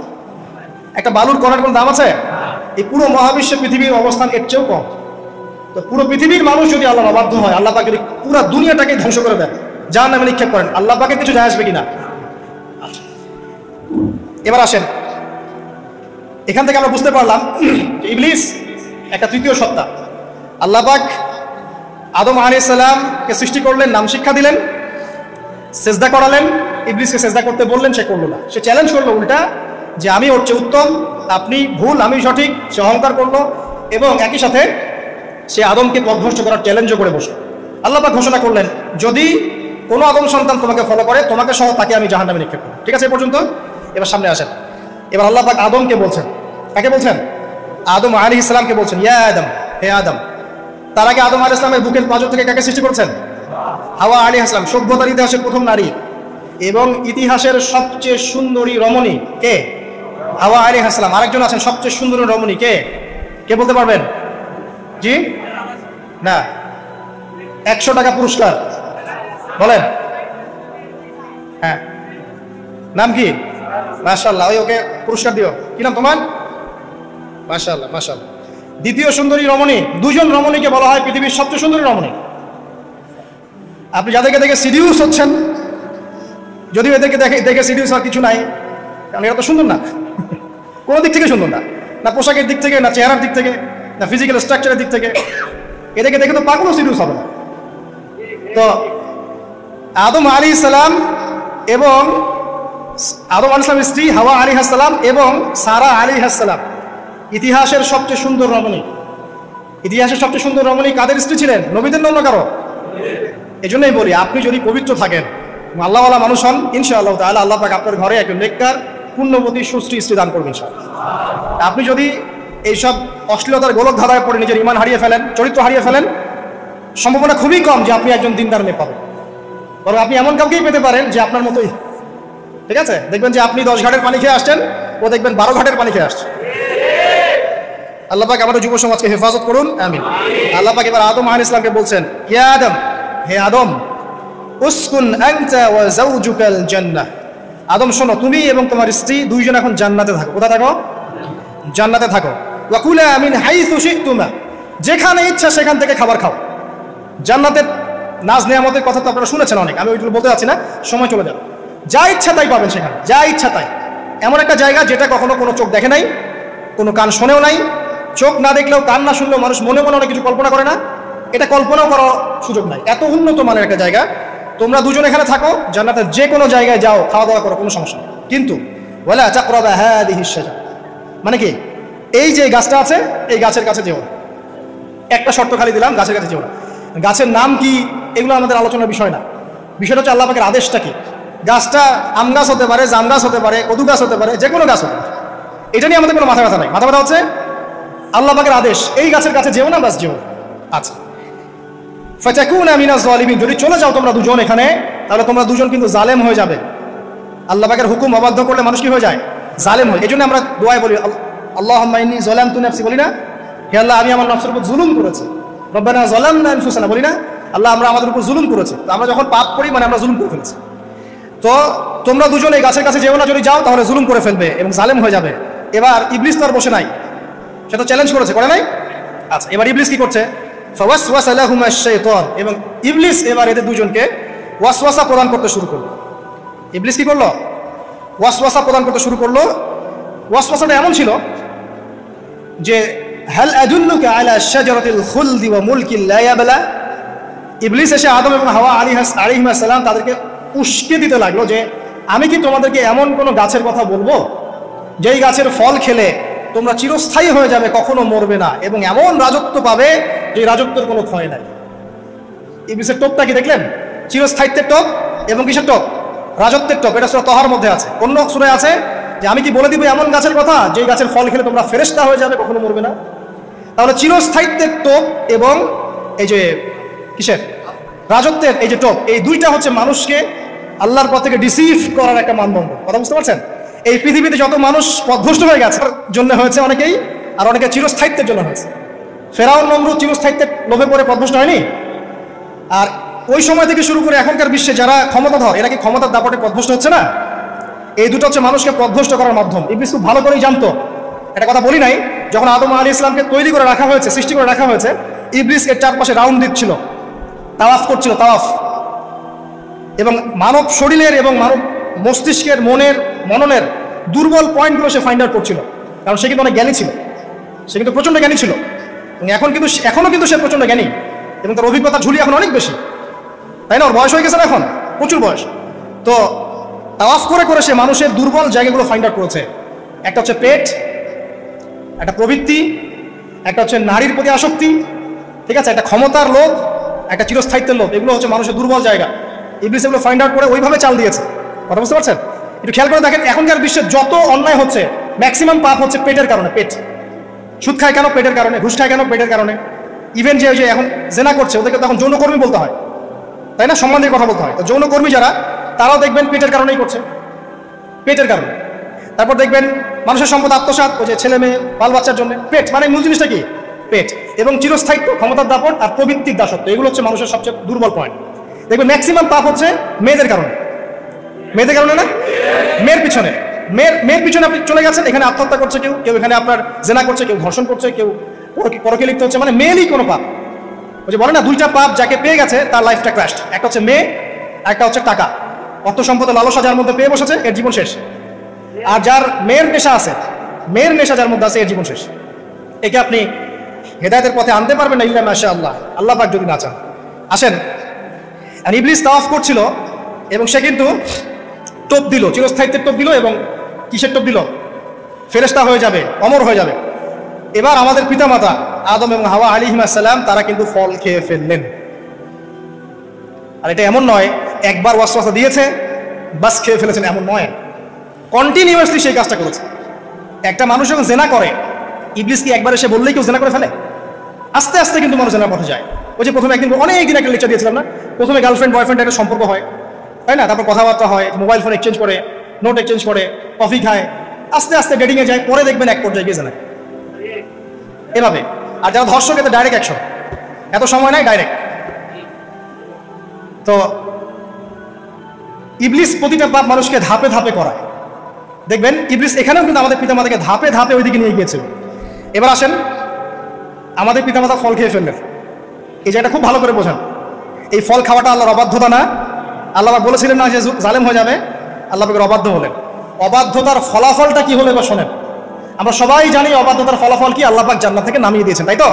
S1: একটা বালুর কণার কোন দাম আছে? এই পুরো মহাবিশ্ব পৃথিবীর অবস্থান এর চেয়েও কম। তো তো পুরো পৃথিবীর মানুষ যদি আল্লাহর অবাধ্য হয়, আল্লাহ পাক যদি পুরো দুনিয়াটাকে ধ্বংস করে দেন, জাহান্নামে নিক্ষেপ করেন, আল্লাহ পাকের কিছু যায় আসবে কিনা? এবার আসেন, এখান থেকে আমরা বুঝতে পারলাম ইবলিস একটা তৃতীয় সত্তা। আল্লাহ পাক আদম আলাইহিস সালামকে সৃষ্টি করলেন, নাম শিক্ষা দিলেন, সেজদা করালেন, ইবলিসকে সেজদা করতে বললেন, সে করলো না। সে চ্যালেঞ্জ করলো উল্টা যে আমি ওর চেয়ে উত্তম, আপনি ভুল, আমি সঠিক। সে অহংকার করলো এবং একই সাথে সে আদমকে পথভ্রষ্ট করার চ্যালেঞ্জও করে বসলো। আল্লাহ পাক ঘোষণা করলেন, যদি কোনো আদম সন্তান তোমাকে ফলো করে, তোমাকে সহ তাকে আমি জাহান্নামে নিক্ষেপ করব। ঠিক আছে এ পর্যন্ত? এবার সামনে আসেন। এবার আল্লাহ পাক আদমকে বলছেন, কাকে বলছেন? আদম আলাইহিস সালামকে বলছেন, ইয়া আদম, হে আদম। তার আগে আদম আলাইহিস সালামের বুকের পাঁজর থেকে কাকে সৃষ্টি করছেন? হাওয়া আলাইহিস সালাম, সভ্যতার ইতিহাসের প্রথম নারী এবং ইতিহাসের সবচেয়ে সুন্দরী রমণী কে? হাওয়া আলাইহিস সালাম। আরেকজন আছেন সবচেয়ে সুন্দরী রমণী কে? কে বলতে পারবেন? জি না, 100 টাকা পুরস্কার বলেন। হ্যাঁ, নাম কি? মাশাআল্লাহ, ওকে পুরস্কার দিও। কি নাম তোমার? মাশাআল্লাহ, মাশাআল্লাহ। দ্বিতীয় সুন্দরী রমণী, দুজন রমণীকে বলা হয় পৃথিবীর সবচেয়ে সুন্দরী রমণী। আপনি যাদেরকে দেখে সিডিউস হচ্ছেন, যদিও এদেরকে দেখে সিডিউস হওয়ার কিছু নাই, কারণ এরা তো সুন্দর না, কোনো দিক থেকে সুন্দর না, না পোশাকের দিক থেকে, না চেহারার দিক থেকে, না ফিজিক্যাল স্ট্রাকচারের দিক থেকে। এদেরকে দেখে তো পাগলও সিডিউস হবে না। তো আদম আলাইহিস সালাম এবং আদম আলাইহিস সালামের স্ত্রী হাওয়া আলাইহিস সালাম এবং সারা আলাইহিস সালাম ইতিহাসের সবচেয়ে সুন্দর রমণী। ইতিহাসের সবচেয়ে সুন্দর রমণী কাদের স্ত্রী ছিলেন? নবীদের অন্য কারো? এই জন্যই বলি, আপনি যদি পবিত্র থাকেন, আল্লাহওয়ালা মানুষ হন, ইনশাআল্লাহ তাআলা আল্লাহ পাক আপনার ঘরে একজন নেককার, পুণ্যবতী, সুশ্রী স্ত্রী দান করবেন ইনশাআল্লাহ। আপনি যদি এইসব অশ্লীলতার গোলক ধাঁধায় পড়ে নিজের ঈমান হারিয়ে ফেলেন, চরিত্র হারিয়ে ফেলেন, সম্ভাবনা খুবই কম যে আপনি একজন দিনদার মেয়ে পাবেন। বরং আপনি এমন কাউকেই পেতে পারেন যে আপনার মতোই। ঠিক আছে? দেখবেন যে আপনি 10 ঘাটের পানি খেয়ে আসছেন, ও দেখবেন 12 ঘাটের পানি খেয়ে আসছে। আল্লাহ পাক আমাদের যুব সমাজকে হেফাজত করুন, আমিন। আল্লাহ পাক এবার আদম আলাইহিস সালামকে বলছেন, ইয়া আদম, হে আদম, উসকুন আনতা ওয়া যাওজুকাল জান্নাহ। আদম শোনো, তুমি এবং তোমার স্ত্রী দুইজন এখন জান্নাতে থাকো। কোথায় থাকো? জান্নাতে থাকো। ওয়া কুলা মিন হাইসু শি'তুমা, যেখানে ইচ্ছা সেখান থেকে খাবার খাও। জান্নাতের নাজ নেয়ামতের কথা তো আপনারা শুনেছেন অনেক, আমি ওইগুলো বলতে যাচ্ছি না, সময় চলে যাবে। যা ইচ্ছা তাই পাবেন সেখানে, যা ইচ্ছা তাই। এমন একটা জায়গা যেটা কখনো কোনো চোখ দেখে নাই, কোনো কান শোনেও নাই। চোখ না দেখলেও, কান না শুনলেও মানুষ মনে মনে অনেক কিছু কল্পনা করে না, এটা কল্পনাও করার সুযোগ নাই। এত উন্নত মানের একটা জায়গা। তোমরা দুজন এখানে থাকো, জান্নাতের যে কোনো জায়গায় যাও, খাওয়া দাওয়া করো, কোনো সমস্যা নেই। কিন্তু ওয়ালা তাকরাবা হাদিহিশ শাজার, মানে কি, এই যে গাছটা আছে, এই গাছের কাছে যেও না। একটা শর্ত খালি দিলাম, গাছের কাছে যেও না। গাছের নাম কি এগুলো আমাদের আলোচনার বিষয় না। বিষয়টা হচ্ছে আল্লাহ পাকের আদেশটা কি। গাছটা আম গাছ হতে পারে, জাম গাছ হতে পারে, কদু গাছ হতে পারে, যে কোনো গাছ হতে পারে। এটা নিয়ে আমাদের কোনো মাথা ব্যথা নাই। মাথা ব্যথা হচ্ছে আল্লাহ পাকের আদেশ, এই গাছের কাছে যেও না, বাস যেও না। আচ্ছা, ফাতাকুনা মিনাজ জালিমিন, যদি চলে যাও তোমরা দুজন এখানে, তাহলে তোমরা দুজন কিন্তু জালেম হয়ে যাবে। আল্লাহ পাকের হুকুম অবাধ্য করলে মানুষ কি হয়ে যায়? জালেম হয়। এই জন্য আমরা দোয়ায় বলি, আল্লাহুম্মা ইন্নী যালামতু নাফসি, বলি না? হে আল্লাহ, আমি আমার নফসের উপর জুলুম করেছি। রব্বানা যালামনা আনফুসানা, বলি না? আল্লাহ, আমরা আমাদের উপর জুলুম করেছি। তো আমরা যখন পাপ করি, মানে আমরা জুলুম করে ফেলেছি। তো তোমরা দুজন এই গাছের কাছে যেও না, যদি যাও তাহলে জুলুম করে ফেলবে এবং জালেম হয়ে যাবে। এবার ইবলিস তো আর বসে নাই, সে তো চ্যালেঞ্জ করেছে, করে নাই? আচ্ছা, এবার ইবলিস কি করছে? ফাওয়াসওয়াসা লাহুমা আশ-শাইতান, এবং ইবলিস এবার এদের দুজনকে ওয়াসওয়াসা প্রদান করতে শুরু করলো। ইবলিস কি করলো? ওয়াসওয়াসা প্রদান করতে শুরু করলো। ওয়াসওয়াসাটা এমন ছিল যে, হাল আদুল্লুকা আলা শাজারাতিল খুলদি ওয়া মুলকিন লা ইয়াবলা। ইবলিস এসে আদম এবং হাওয়া আলাইহিস সালাম তাদেরকে উস্কে দিতে লাগলো যে, আমি কি তোমাদেরকে এমন কোনো গাছের কথা বলবো যেই গাছের ফল খেলে তোমরা চিরস্থায়ী হয়ে যাবে, কখনো মরবে না, এবং এমন রাজত্ব পাবে যে রাজত্বের কোনো ক্ষয় নাই। ইবলিসের টোপটা কি দেখলেন? চিরস্থায়িত্বের টোপ এবং কিসের টোপ? রাজত্বের টোপ। এটা সূরা তাহার মধ্যে আছে। অন্য সূরায় আছে যে, আমি কি বলে দিব এমন গাছের কথা যেই গাছের ফল খেলে তোমরা ফেরেশতা হয়ে যাবে, কখনো মরবে না। তাহলে চিরস্থায়িত্বের টোপ এবং এই যে কিসের? রাজত্বের এই যে টোপ, এই দুইটা হচ্ছে মানুষকে আল্লাহর পথ থেকে ডিসিভ করার একটা মানদণ্ড। কথা বুঝতে পারছেন? এই পৃথিবীতে যত মানুষ পথভ্রষ্ট হয়ে গেছে জন্য হয়েছে অনেকেই, আর অনেকে চিরস্থায়িত্বের জন্য হয়েছে। ফেরাউন নমরুদ চিরস্থায়িত্বের লোভে পড়ে পথভ্রষ্ট হয়নি? আর ওই সময় থেকে শুরু করে এখনকার বিশ্বে যারা ক্ষমতাধর, এরা কি ক্ষমতার দাপটে পথভ্রষ্ট হচ্ছে না? এই দুটো হচ্ছে মানুষকে পথভ্রষ্ট করার মাধ্যম। ইবলিস খুব ভালো করেই জানতো, এটা কথা বলি নাই, যখন আদম আলাইহিস সালামকে তৈরি করে রাখা হয়েছে, সৃষ্টি করে রাখা হয়েছে, ইবলিস এর চারপাশে রাউন্ড দিচ্ছিল, তাওয়াফ করছিল, তাওয়াফ। এবং মানব শরীরের এবং মানব মস্তিষ্কের মননের দুর্বল পয়েন্টগুলো সে ফাইন্ড আউট করছিল, কারণ সে কিন্তু অনেক জ্ঞানী ছিল, সে কিন্তু প্রচণ্ড জ্ঞানী ছিল। এবং এখনও কিন্তু সে প্রচণ্ড জ্ঞানী, এবং তার অভিজ্ঞতা ঝুলি এখন অনেক বেশি, তাই না? ওর বয়স হয়ে গেছে না, এখন প্রচুর বয়স। তো তাওয়াফ করে করে সে মানুষের দুর্বল জায়গাগুলো ফাইন্ড আউট করেছে। একটা হচ্ছে পেট, একটা প্রবৃত্তি, একটা হচ্ছে নারীর প্রতি আসক্তি, ঠিক আছে, একটা ক্ষমতার লোভ, একটা চিরস্থায়িত্বের লোভ। এগুলো হচ্ছে মানুষের দুর্বল জায়গা। ইবলিস এগুলো ফাইন্ড আউট করে ওইভাবে চাল দিয়েছে। কথা বুঝতে পারছেন? একটু খেয়াল করে দেখেন, এখনকার বিশ্বে যত অন্যায় হচ্ছে ম্যাক্সিমাম পাপ হচ্ছে পেটের কারণে। পেট। সুদ খায় কেন? পেটের কারণে। ঘুষ খায় কেন? পেটের কারণে। ইভেন যে এখন জেনা করছে ওদেরকে তখন যৌনকর্মী বলতে হয়, তাই না? সম্মান দিয়ে কথা বলতে হয়। তো যৌনকর্মী যারা, তারাও দেখবেন পেটের কারণেই করছে, পেটের কারণে। তারপর দেখবেন মানুষের সম্পদ আত্মসাৎ, ওই যে ছেলে মেয়ে বাল বাচ্চার জন্য। পেট মানে মূল জিনিসটা কি? পেট। এবং চিরস্থায়িত্ব, ক্ষমতার দাপট আর প্রবৃত্তির দাসত্ব, এগুলো হচ্ছে মানুষের সবচেয়ে দুর্বল পয়েন্ট। দেখবেন ম্যাক্সিমাম পাপ হচ্ছে মেয়েদের কারণে। মেয়েদের কারণে না, মেয়ের পিছনে। মেয়ের পিছনে আপনি চলে গেছেন, এখানে আত্মহত্যা করছে কেউ, কেউ এখানে আপনার জেনা করছে, কেউ ধর্ষণ করছে, কেউ পরকে লিপ্ত হচ্ছে। মানে মেয়েরই কোনো পাপ। ওই যে বলে না, দুইটা পাপ যাকে পেয়ে গেছে তার লাইফটা ক্র্যাশড। একটা হচ্ছে মেয়ে, একটা হচ্ছে টাকা। অর্থ সম্পদের লালসা যার মধ্যে পেয়ে বসেছে, এর জীবন শেষ। আর যার মেয়ের নেশা আছে, মেয়ের নেশা যার মধ্যে আছে, এর জীবন শেষ। একে আপনি হেদায়েতের পথে আনতে পারবেন না ইল্লা মাশাআল্লাহ, আল্লাহ পাক যদি না চান। আসেন, আর ইবলিস তাওয়াফ করছিল এবং সে কিন্তু টোপ দিল, চিরস্থায়িত্বের টোপ দিল। এবং কিসের টোপ দিল? ফেরেশতা হয়ে যাবে, অমর হয়ে যাবে। এবার আমাদের পিতামাতা আদম এবং হাওয়া আলাইহিস সালাম তারা কিন্তু ফল খেয়ে ফেললেন। আর এটা এমন নয় একবার ওয়াসওয়াসা দিয়েছে বাস খেয়ে ফেলেছেন, এমন নয়, কন্টিনিউয়াসলি সেই কাজটা করেছে। একটা মানুষ যখন জেনা করে, ইবলিস কি একবার এসে বললেই কেউ জেনা করে ফেলে? আস্তে আস্তে কিন্তু মানুষ জেনার পথে যায়। ওই যে প্রথমে একদিন, অনেক দিন একটা লেকচার দিয়েছিলাম না, প্রথমে গার্লফ্রেন্ড বয়ফ্রেন্ড একটা সম্পর্ক হয়, তাই না? তারপর কথাবার্তা হয়, মোবাইল ফোন এক্সচেঞ্জ করে, নোট এক্সচেঞ্জ করে, কফি খায়, আস্তে আস্তে ডেটিংয়ে যায়, পরে দেখবেন এক পর্যায়ে গিয়ে জানায় এভাবে। আর যারা ধর্ষক, এতে ডাইরেক্ট অ্যাকশন, এত সময় নাই, ডাইরেক্ট। তো ইবলিস প্রতিটা পাপ মানুষকে ধাপে ধাপে করায়। দেখবেন ইবলিস এখানেও কিন্তু আমাদের পিতামাতাকে ধাপে ধাপে ওইদিকে নিয়ে গিয়েছে। এবার আসেন, আমাদের পিতামাতা ফল খেয়ে ফেললেন, এই জায়গাটা খুব ভালো করে বোঝান। এই ফল খাওয়াটা আল্লাহর অবাধ্যতা না? আল্লাহ বলেছিলেন না যে জালেম হয়ে যাবে? আল্লাহ পাকের অবাধ্য হলেন। অবাধ্যতার ফলাফলটা কি হলো এবার শোনেন। আমরা সবাই জানি অবাধ্যতার ফলাফল কি, আল্লাহ পাক জান্নাত থেকে নামিয়ে দিয়েছেন, তাই তো?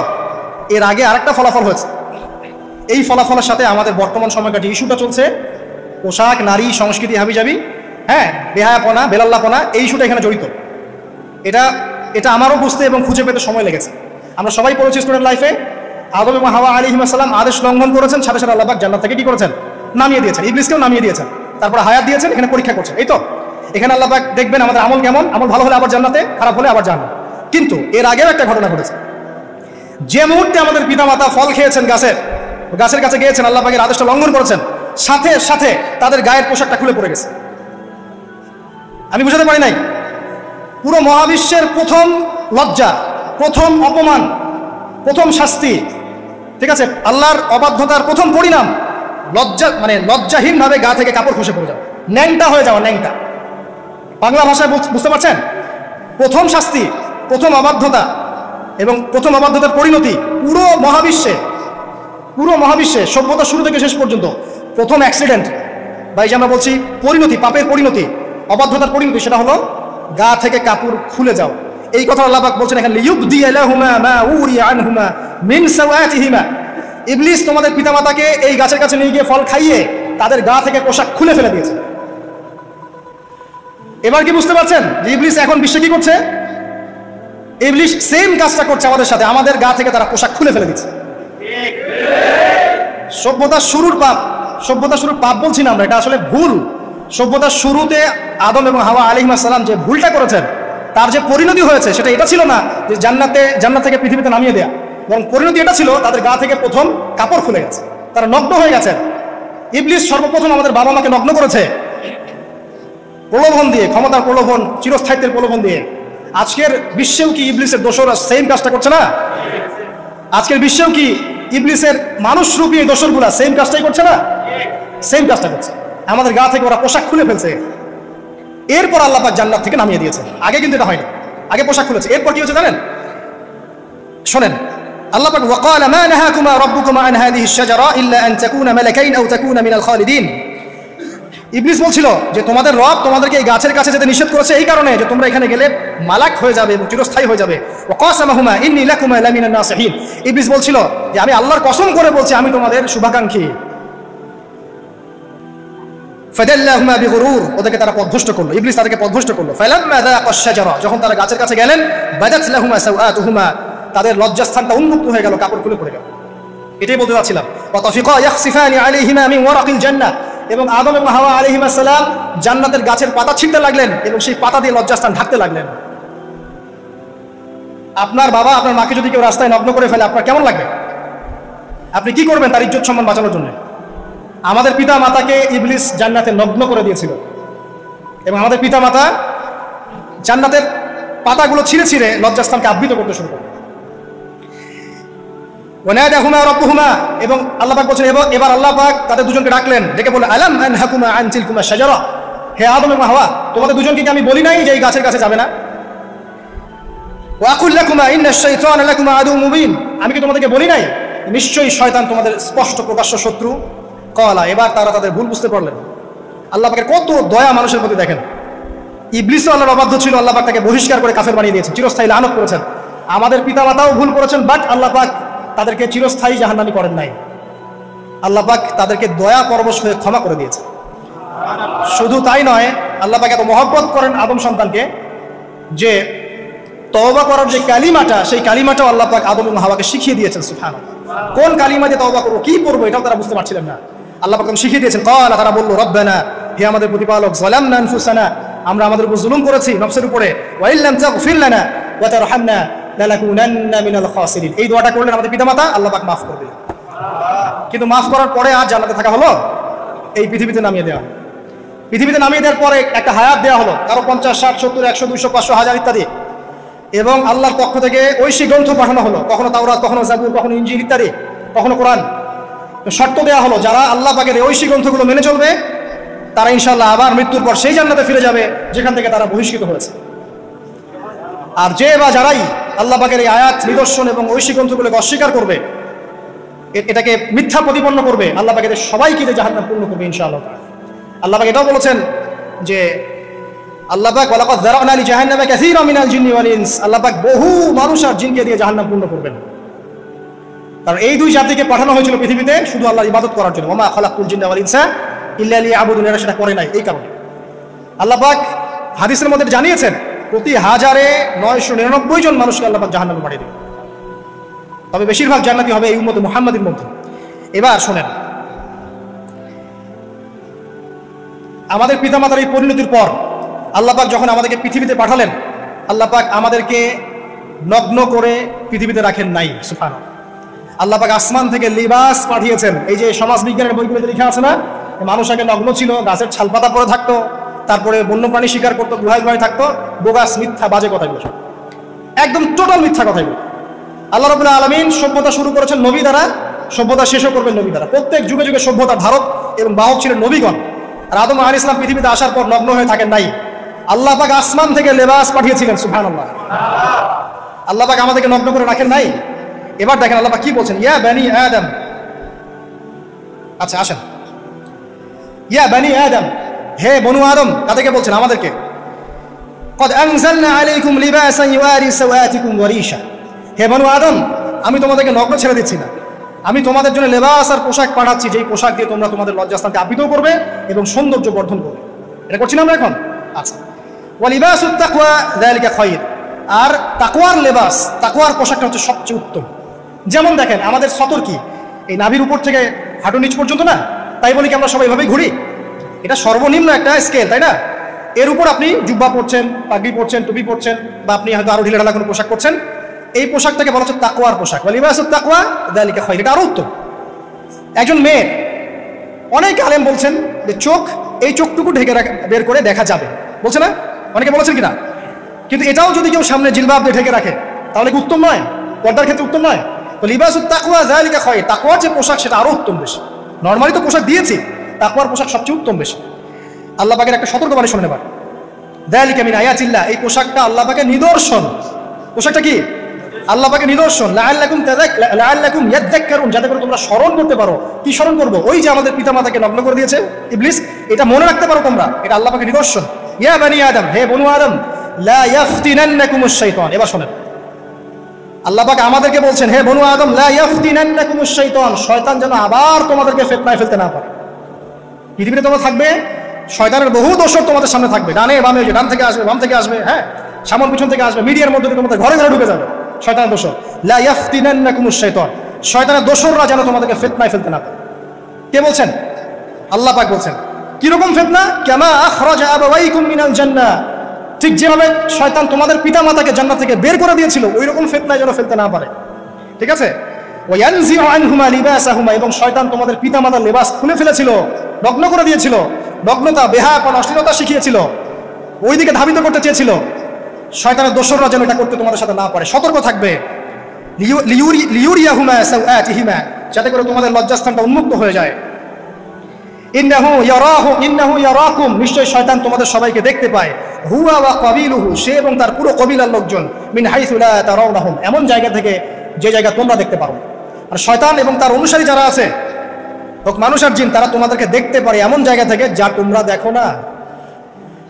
S1: এর আগে আরেকটা ফলাফল হয়েছে। এই ফলাফলের সাথে আমাদের বর্তমান সময়কার যে ইস্যুটা চলছে, পোশাক, নারী, সংস্কৃতি, হাবিজাবি, হ্যাঁ, বেহায়াপনা, বেলাল্লাপনা, এই ইস্যুটা এখানে জড়িত। এটা আমারও বুঝতে এবং খুঁজে পেতে সময় লেগেছে। আমরা সবাই পড়েছি স্টুডেন্ট লাইফে, আদম এবং হাওয়া আলাইহিস সালাম আদেশ লঙ্ঘন করেছেন, সাথে সাথে আল্লাহ পাক জান্নাত থেকে কি করেছেন? নামিয়ে দিয়েছেন। ইবলিসকেও নামিয়ে দিয়েছেন, তারপরে হায়াত দিয়েছেন, এখানে পরীক্ষা করছেন, এই তো? এখানে আল্লাহ পাক দেখবেন আমাদের আমল কেমন, আমল ভালো হলে আবার জান্নাতে, খারাপ হলে আবার জান্নাত। কিন্তু এর আগেও একটা ঘটনা ঘটেছে। যে মুহূর্তে আমাদের পিতামাতা ফল খেয়েছেন গাছের কাছে গিয়েছেন, আল্লাহ পাকের আদেশটা লঙ্ঘন করেছেন, সাথে সাথে তাদের গায়ের পোশাকটা খুলে পড়ে গেছে। আমি বুঝাতে পারি নাই? পুরো মহাবিশ্বের প্রথম লজ্জা, প্রথম অপমান, প্রথম শাস্তি, ঠিক আছে, আল্লাহর অবাধ্যতার প্রথম পরিণাম, লজ্জা, মানে লজ্জাহীন ভাবে গা থেকে কাপড় খসে পড়ে যাওয়া, ন্যাংটা হয়ে যাওয়া, ন্যাংটা। বাংলা ভাষায় বুঝতে পারছেন? প্রথম শাস্তি, প্রথম অবাধ্যতা এবং প্রথম অবাধ্যতার পরিণতি পুরো মহাবিশ্বে সভ্যতা শুরু থেকে শেষ পর্যন্ত প্রথম অ্যাক্সিডেন্ট, বা এই যে আমরা বলছি পরিণতি, পাপের পরিণতি, অবাধ্যতার পরিণতি, সেটা হলো গা থেকে কাপড় খুলে যাও। এই কথা আল্লাহ পাক বলছেন এখানে, লিয়ুবদি লাহুমা মা উরিয়া আনহুমা মিন সাওয়াতিহিমা। ইবলিস তোমাদের পিতামাতাকে এই গাছের কাছে নিয়ে গিয়ে ফল খাইয়ে তাদের গা থেকে পোশাক খুলে ফেলে দিয়েছে। এবার কি বুঝতে পারছেন যে ইবলিস এখন বিশ্বে কি করছে? ইবলিস সেম কাজটা করছে আমাদের সাথে, আমাদের গা থেকে তারা পোশাক খুলে ফেলে দিচ্ছে। সভ্যতার শুরুর পাপ বলছি না আমরা, এটা আসলে ভুল। সভ্যতার শুরুতে আদম এবং হাওয়া আলাইহিস সালাম যে ভুলটা করেছেন, তার যে পরিণতি হয়েছে সেটা এটা ছিল না যে জান্নাত থেকে পৃথিবীতে নামিয়ে দেয়া, এবং পরিণতি এটা ছিল তাদের গা থেকে প্রথম কাপড় খুলে গেছে, তারা নগ্ন হয়ে গেছেন। ইবলিস সর্বপ্রথম আমাদের বাবা মাকে নগ্ন করেছে প্রলোভন দিয়ে, ক্ষমতার প্রলোভন, চিরস্থায়িত্বের প্রলোভন দিয়ে। আজকের বিশ্বেও কি ইবলিসের দোসররা সেম কাজটা করছে না? আজকের বিশ্বেও কি ইবলিসের মানুষরূপী দোসরগুলা সেম কাজটাই করছে না? সেম কাজটা করছে। আমাদের গা থেকে ওরা পোশাক খুলে ফেলছে, এরপর আল্লাহ পাক জান্নাত থেকে নামিয়ে দিয়েছে। আগে কিন্তু এটা হয়নি, আগে পোশাক খুলেছে। এরপর কি হচ্ছে জানেন? শোনেন, আল্লাহ পাক ওয়াকাল মা নাহাকুমা রাব্বুকুমা আন হাযিহি আশ-শাজারা ইল্লা আন তাকুনা মালাকাইন আও তাকুনা মিনাল খালিদিন। ইবলিস বলছিল যে তোমাদের রব তোমাদেরকে এই গাছের কাছে যেতে নিষেধ করেছে এই কারণে যে তোমরা এখানে গেলে মালাক হয়ে যাবে এবং চিরস্থায়ী হয়ে যাবে। ওয়া কাসামাহুমা ইন্নী লাকুমা লামিনান নাসিহিন। ইবলিস বলছিল যে আমি আল্লাহর কসম করে বলছি আমি তোমাদের শুভাকাঙ্ক্ষী। ফাদাল্লাহুমা বিগুরুর, ওদেরকে তারা পথভ্রষ্ট করলো, ইবলিস তাদেরকে পথভ্রষ্ট করলো। ফালাম্মা যাআকা আশ-শাজারা, যখন তারা গাছের কাছে গেলেন, বাদাত লাহুমা সাওআতুহুমা, তাদের লজ্জাস্থানটা উন্মুক্ত হয়ে গেল, কাপড় খুলে পড়ে গেল। এটাই বলতে চাচ্ছিলাম। ওয়া তাফিকা ইয়াখসিফানি আলাইহিমা মিন ওয়ারাকিল জান্নাহ, এবং আদম এবং হাওয়া আলাইহিমা সালাম জান্নাতের গাছের পাতা ছিঁড়তে লাগলেন এবং সেই পাতা দিয়ে লজ্জাস্থান ঢাকতে লাগলেন। আপনার বাবা আপনার মাকে যদি কেউ রাস্তায় নগ্ন করে ফেলে আপনার কেমন লাগবে? আপনি কি করবেন তার ইজ্জত সম্মান বাঁচানোর জন্য? আমাদের পিতা মাতাকে ইবলিস জান্নাতে নগ্ন করে দিয়েছিল এবং আমাদের পিতা মাতা জান্নাতের পাতাগুলো ছিঁড়ে ছিঁড়ে লজ্জাস্থানকে আবৃত করতে শুরু করে। ওয়ানাদাহুমা রাব্বুহুমা, এবং আল্লাহ পাক বলেন এবার আল্লাহ পাক তাদের দুজনকে ডাকলেন, ডেকে বললেন আলাম আনহাকুমা আন তিলকুমা শাজারা, হে আদম এবং হাওয়া তোমাদের দুজনকে কি আমি বলি নাই যে এই গাছের কাছে যাবে না? ওয়া আকুল লাকুমা ইন্নাশ শাইতানা লাকুমা আদুউম মুবিন, আমি কি তোমাদেরকে বলি নাই নিশ্চয়ই শয়তান তোমাদের স্পষ্ট প্রকাশ্য শত্রু? ক্বালা, এবার তারা তাদের ভুল বুঝতে পারলেন। আল্লাহ পাকের কত দয়া মানুষের প্রতি দেখেন। ইবলিসও আল্লাহর অবাধ্য ছিল, আল্লাহ পাক তাকে বহিষ্কার করে কাফের বানিয়ে দিয়েছেন, চিরস্থায়ী লানত করেছেন। আমাদের পিতামাতাও ভুল করেছেন, বাট আল্লাহ পাক তাদেরকে চিরস্থায়ী জাহান্নামী করেন নাই। আল্লাহ পাক তাদেরকে দয়া পরবশ হয়ে ক্ষমা করে দিয়েছে। শুধু তাই নয়, আল্লাহ পাক এত মহব্বত করেন আদম সন্তানকে যে তওবা করার যে কালিমাটা, সেই কালিমাটাও আল্লাহ পাক আদম এবং হাওয়াকে শিখিয়ে দিয়েছেন। সুবহানাল্লাহ, কোন কালিমা দিয়ে তওবা করবো, কি পড়বো, এটাও তারা বুঝতে পারছিলেন না। আল্লাহ পাক শিখিয়ে দিয়েছেন। ক্বালা, তারা বলল রব্বানা, হে আমাদের প্রতিপালক, যালামনা আনফুসানা, আমরা আমাদের উপর জুলুম করেছি নফসের উপরে, ওয়া ইল্লাম তাগফির লানা ওয়া তারহামনা লানাকুনান্না মিনাল খাসিরিন। এই দোয়াটা করলেন আমাদের পিতামাতা, আল্লাহ পাক মাফ করে দিলেন। কিন্তু মাফ করার পরে আর জান্নাতে থাকা হলো? এই পৃথিবীতে নামিয়ে দেওয়া। পৃথিবীতে নামিয়ে দেওয়ার পরে একটা হায়াত দেওয়া হলো, কারো 50, 60, 70, 100, 200, 500, 1000 ইত্যাদি, এবং আল্লাহর পক্ষ থেকে ঐশী গ্রন্থ পাঠানো হলো, কখনো তাওরাত, কখনো জাবুর, কখনো ইনজিল ইত্যাদি, কখনো কোরআন। শর্ত দেওয়া হলো যারা আল্লাহ পাকের ঐশী গ্রন্থগুলো মেনে চলবে তারা ইনশাআল্লাহ আবার মৃত্যুর পর সেই জান্নাতে ফিরে যাবে যেখান থেকে তারা বহিষ্কৃত হয়েছে। আর যে বা যারাই আল্লাহ পাকের এই আয়াত, নিদর্শন এবং ঐশী গ্রন্থগুলোকে অস্বীকার করবে, এটাকে মিথ্যা প্রতিপন্ন করবে, আল্লাহ পাক এদের সবাইকে জাহান্নাম পূর্ণ করবে ইনশাআল্লাহ। আল্লাহ পাক এটাও বলেছেন যে আল্লাহ পাক ওয়ালাকাদ যারানা লি জাহান্নামা কাসীরাম মিনাল জিন্নি ওয়াল ইনস, আল্লাহ পাক বহু মানুষ আর জিনকে দিয়ে জাহান্নাম পূর্ণ করবেন। কারণ এই দুই জাতিকে পাঠানো হয়েছিল পৃথিবীতে শুধু আল্লাহর ইবাদত করার জন্য। ওয়া মা খালাকতুল জিন্না ওয়াল ইনসা ইল্লা লিয়াবুদুন, এরা সেটা করে নাই। এই কারণে আল্লাহ পাক হাদিসের মধ্যে জানিয়েছেন প্রতি 1000-999 জন মানুষকে আল্লাহ পাক জাহান্নামে পাঠিয়ে দেবেন, তবে বেশিরভাগ জান্নাতি হবে এই উম্মতে মুহাম্মাদের মধ্যে। এবার শোনেন, আমাদের পিতামাতার এই পরিণতির পর আল্লাহ পাক যখন আমাদেরকে পৃথিবীতে পাঠালেন, আল্লাহ পাক আমাদেরকে নগ্ন করে পৃথিবীতে রাখেন নাই। সুবহানাল্লাহ, আল্লাহ পাক আসমান থেকে লিবাস পাঠিয়েছেন। এই যে সমাজ বিজ্ঞানের বইগুলোতে লেখা আছে না, মানুষ আগে নগ্ন ছিল, গাছের ছালপাতা পরে থাকতো, তারপরে বন্যপ্রাণী শিকার করতো, গুহায় গুহায় থাকতো, বোগাস মিথ্যা বাজে কথাগুলো, একদম টোটাল মিথ্যা কথাগুলো। আল্লাহ রাব্বুল আলামিন সভ্যতা শুরু করেছেন নবী দ্বারা, সভ্যতা শেষও করবেন নবী দ্বারা। প্রত্যেক যুগে যুগে সভ্যতা ধারক এবং বাহক ছিলেন নবীগণ। আর আদম আলাইহিস সালাম পৃথিবীতে আসার পর নগ্ন হয়ে থাকেন নাই। আল্লাহ পাক আসমান থেকে লেবাস পাঠিয়েছিলেন। সুবহানাল্লাহ, আল্লাহ পাক আমাদেরকে নগ্ন করে রাখেন নাই। এবার দেখেন আল্লাহ পাক কি বলছেন, ইয়া বানি আদম, আচ্ছা আসেন, ইয়া বানি আদম, হে বনু আদম, কাদেরকে বলছেন? আমাদেরকে। কদ আনজালনা আলাইকুম লিবাসান ইউয়ারি সাওআতিকুম ওয়া রিশা, হে বনু আদম, আমি তোমাদেরকে নগ্ন ছেড়ে দিচ্ছি না, আমি তোমাদের জন্য লেবাস আর পোশাক পাঠাচ্ছি, যেই পোশাক দিয়ে তোমরা তোমাদের লজ্জাস্থানকে আবৃত করবে এবং সৌন্দর্য বর্ধন করবে। এটা করছি না আমরা এখন? আচ্ছা, ওয়া লিবাসুত তাকওয়া যালিকা খায়র, আর তাকওয়ার লেবাস, তাকওয়ার পোশাকটা হচ্ছে সবচেয়ে উত্তম। যেমন দেখেন আমাদের সতর কি এই নাভির উপর থেকে হাঁটু নিচ পর্যন্ত না, তাই বলি কি আমরা সবাই এভাবেই ঘুরি? এটা সর্বনিম্ন একটা স্কেল, তাই না? এর উপর আপনি জুব্বা পরছেন, পাগড়ি পরছেন, টুপি পরছেন, বা আপনি হয়তো আরো ঢিলেঢালা কোনো পোশাক পরছেন, এই পোশাকটাকে বলা হচ্ছে তাকওয়ার পোশাক। ওয়া লিবাসুত তাকওয়া যালিকা খায়র, এটা আরো উত্তম। একজন মেয়ে, অনেক আলেম বলছেন যে চোখ, এই চোখটুকু ঢেকে বের করে দেখা যাবে, বলছে না? অনেকে বলেছেন কিনা? কিন্তু এটাও যদি কেউ সামনে জিলবাব দিয়ে ঢেকে রাখে তাহলে কি উত্তম নয়? পর্দার ক্ষেত্রে উত্তম নয়? তো লিবাসুত তাকওয়া যালিকা খায়র, তাকওয়ার যে পোশাক সেটা আরো উত্তম বেশি। নরমালি তো পোশাক দিয়েছি, তাকওয়ার পোশাক সবচেয়ে উত্তম বেশি। আল্লাহ পাকের একটা সতর্কবাণী শুনে নেবার, যালিকা মিন আয়াতিল্লাহ, এই পোশাকটা আল্লাহ পাকের নিদর্শন। পোশাকটা কি? আল্লাহ পাকের নিদর্শন, লাআল্লাকুম ইয়াযাক্কারুন, যাতে করে তোমরা স্মরণ করতে পারো। কি স্মরণ করবো? ওই যে আমাদের পিতামাতাকে নগ্ন করে দিয়েছে ইবলিস, এটা মনে রাখতে পারো তোমরা, এটা আল্লাহ পাকের নিদর্শন। ইয়া বানি আদম, হে বনু আদম, লা ইয়াফতিনান্নাকুমুশ শাইতান। এবার শোনেন, আল্লাহ পাক আমাদেরকে বলছেন, হে বনু আদম, লা ইয়াফতিনান্নাকুমুশ শাইতান, শয়তান যেন আবার তোমাদেরকে ফিতনায় ফেলতে না পারে। পৃথিবীতে তোমরা থাকবে, শয়তানের বহু দোসর তোমাদের সামনে থাকবে, ডানে বামে, ডান থেকে আসবে, বাম থেকে আসবে, হ্যাঁ, সামনে পিছন থেকে আসবে, মিডিয়ার মধ্যে দিয়ে তোমাদের ঘরে ঘরে ঢুকে যাবে শয়তানের দোসর। লা ইয়াফতিনান্নাকুমুশ শাইতান, শয়তানের দোসররা যেন তোমাদেরকে ফিতনায় ফেলতে না পারে। কে বলছেন? আল্লাহ পাক বলছেন। কিরকম ফিতনা? কামা আখরাজা আবাওয়াইকুম মিনাল জান্নাহ, ঠিক যেভাবে শয়তান তোমাদের পিতামাতাকে জান্নাত থেকে বের করে দিয়েছিল, ওই রকম ফিতনায় যেন ফেলতে না পারে। ঠিক আছে? ওয়ায়ানজিউ আনহুমা লিবাসাহুমা, এবং শয়তান তোমাদের পিতামাতার লেবাস খুলে ফেলেছিল, নগ্ন করে দিয়েছিল, নগ্নতা, বেহায়াপনা, অশ্লীলতা শিখিয়েছিল, ওইদিকে ধাবিত করতে চেয়েছিল। শয়তানের দোসররা যেন এটা করতে তোমাদের সাথে না পারে, সতর্ক থাকবে। লিউরিয়াহুমা সাওআতিহিমা, যাতে করে তোমাদের লজ্জাস্থানটা উন্মুক্ত হয়ে যায়। ইন্নাহু ইয়ারাকুম, নিশ্চয় শয়তান তোমাদের সবাইকে দেখতে পায়। হুয়া ওয়া কাবিলুহু, সে এবং তার পুরো কবিলার লোকজন, মিন হাইসু লা তারাউনাহুম, এমন জায়গা থেকে যে জায়গা তোমরা দেখতে পারো। আর শয়তান এবং তার অনুসারী যারা আছে, হোক মানুষ আর জিন, তারা তোমাদেরকে দেখতে পারে এমন জায়গা থেকে যা তোমরা দেখো না।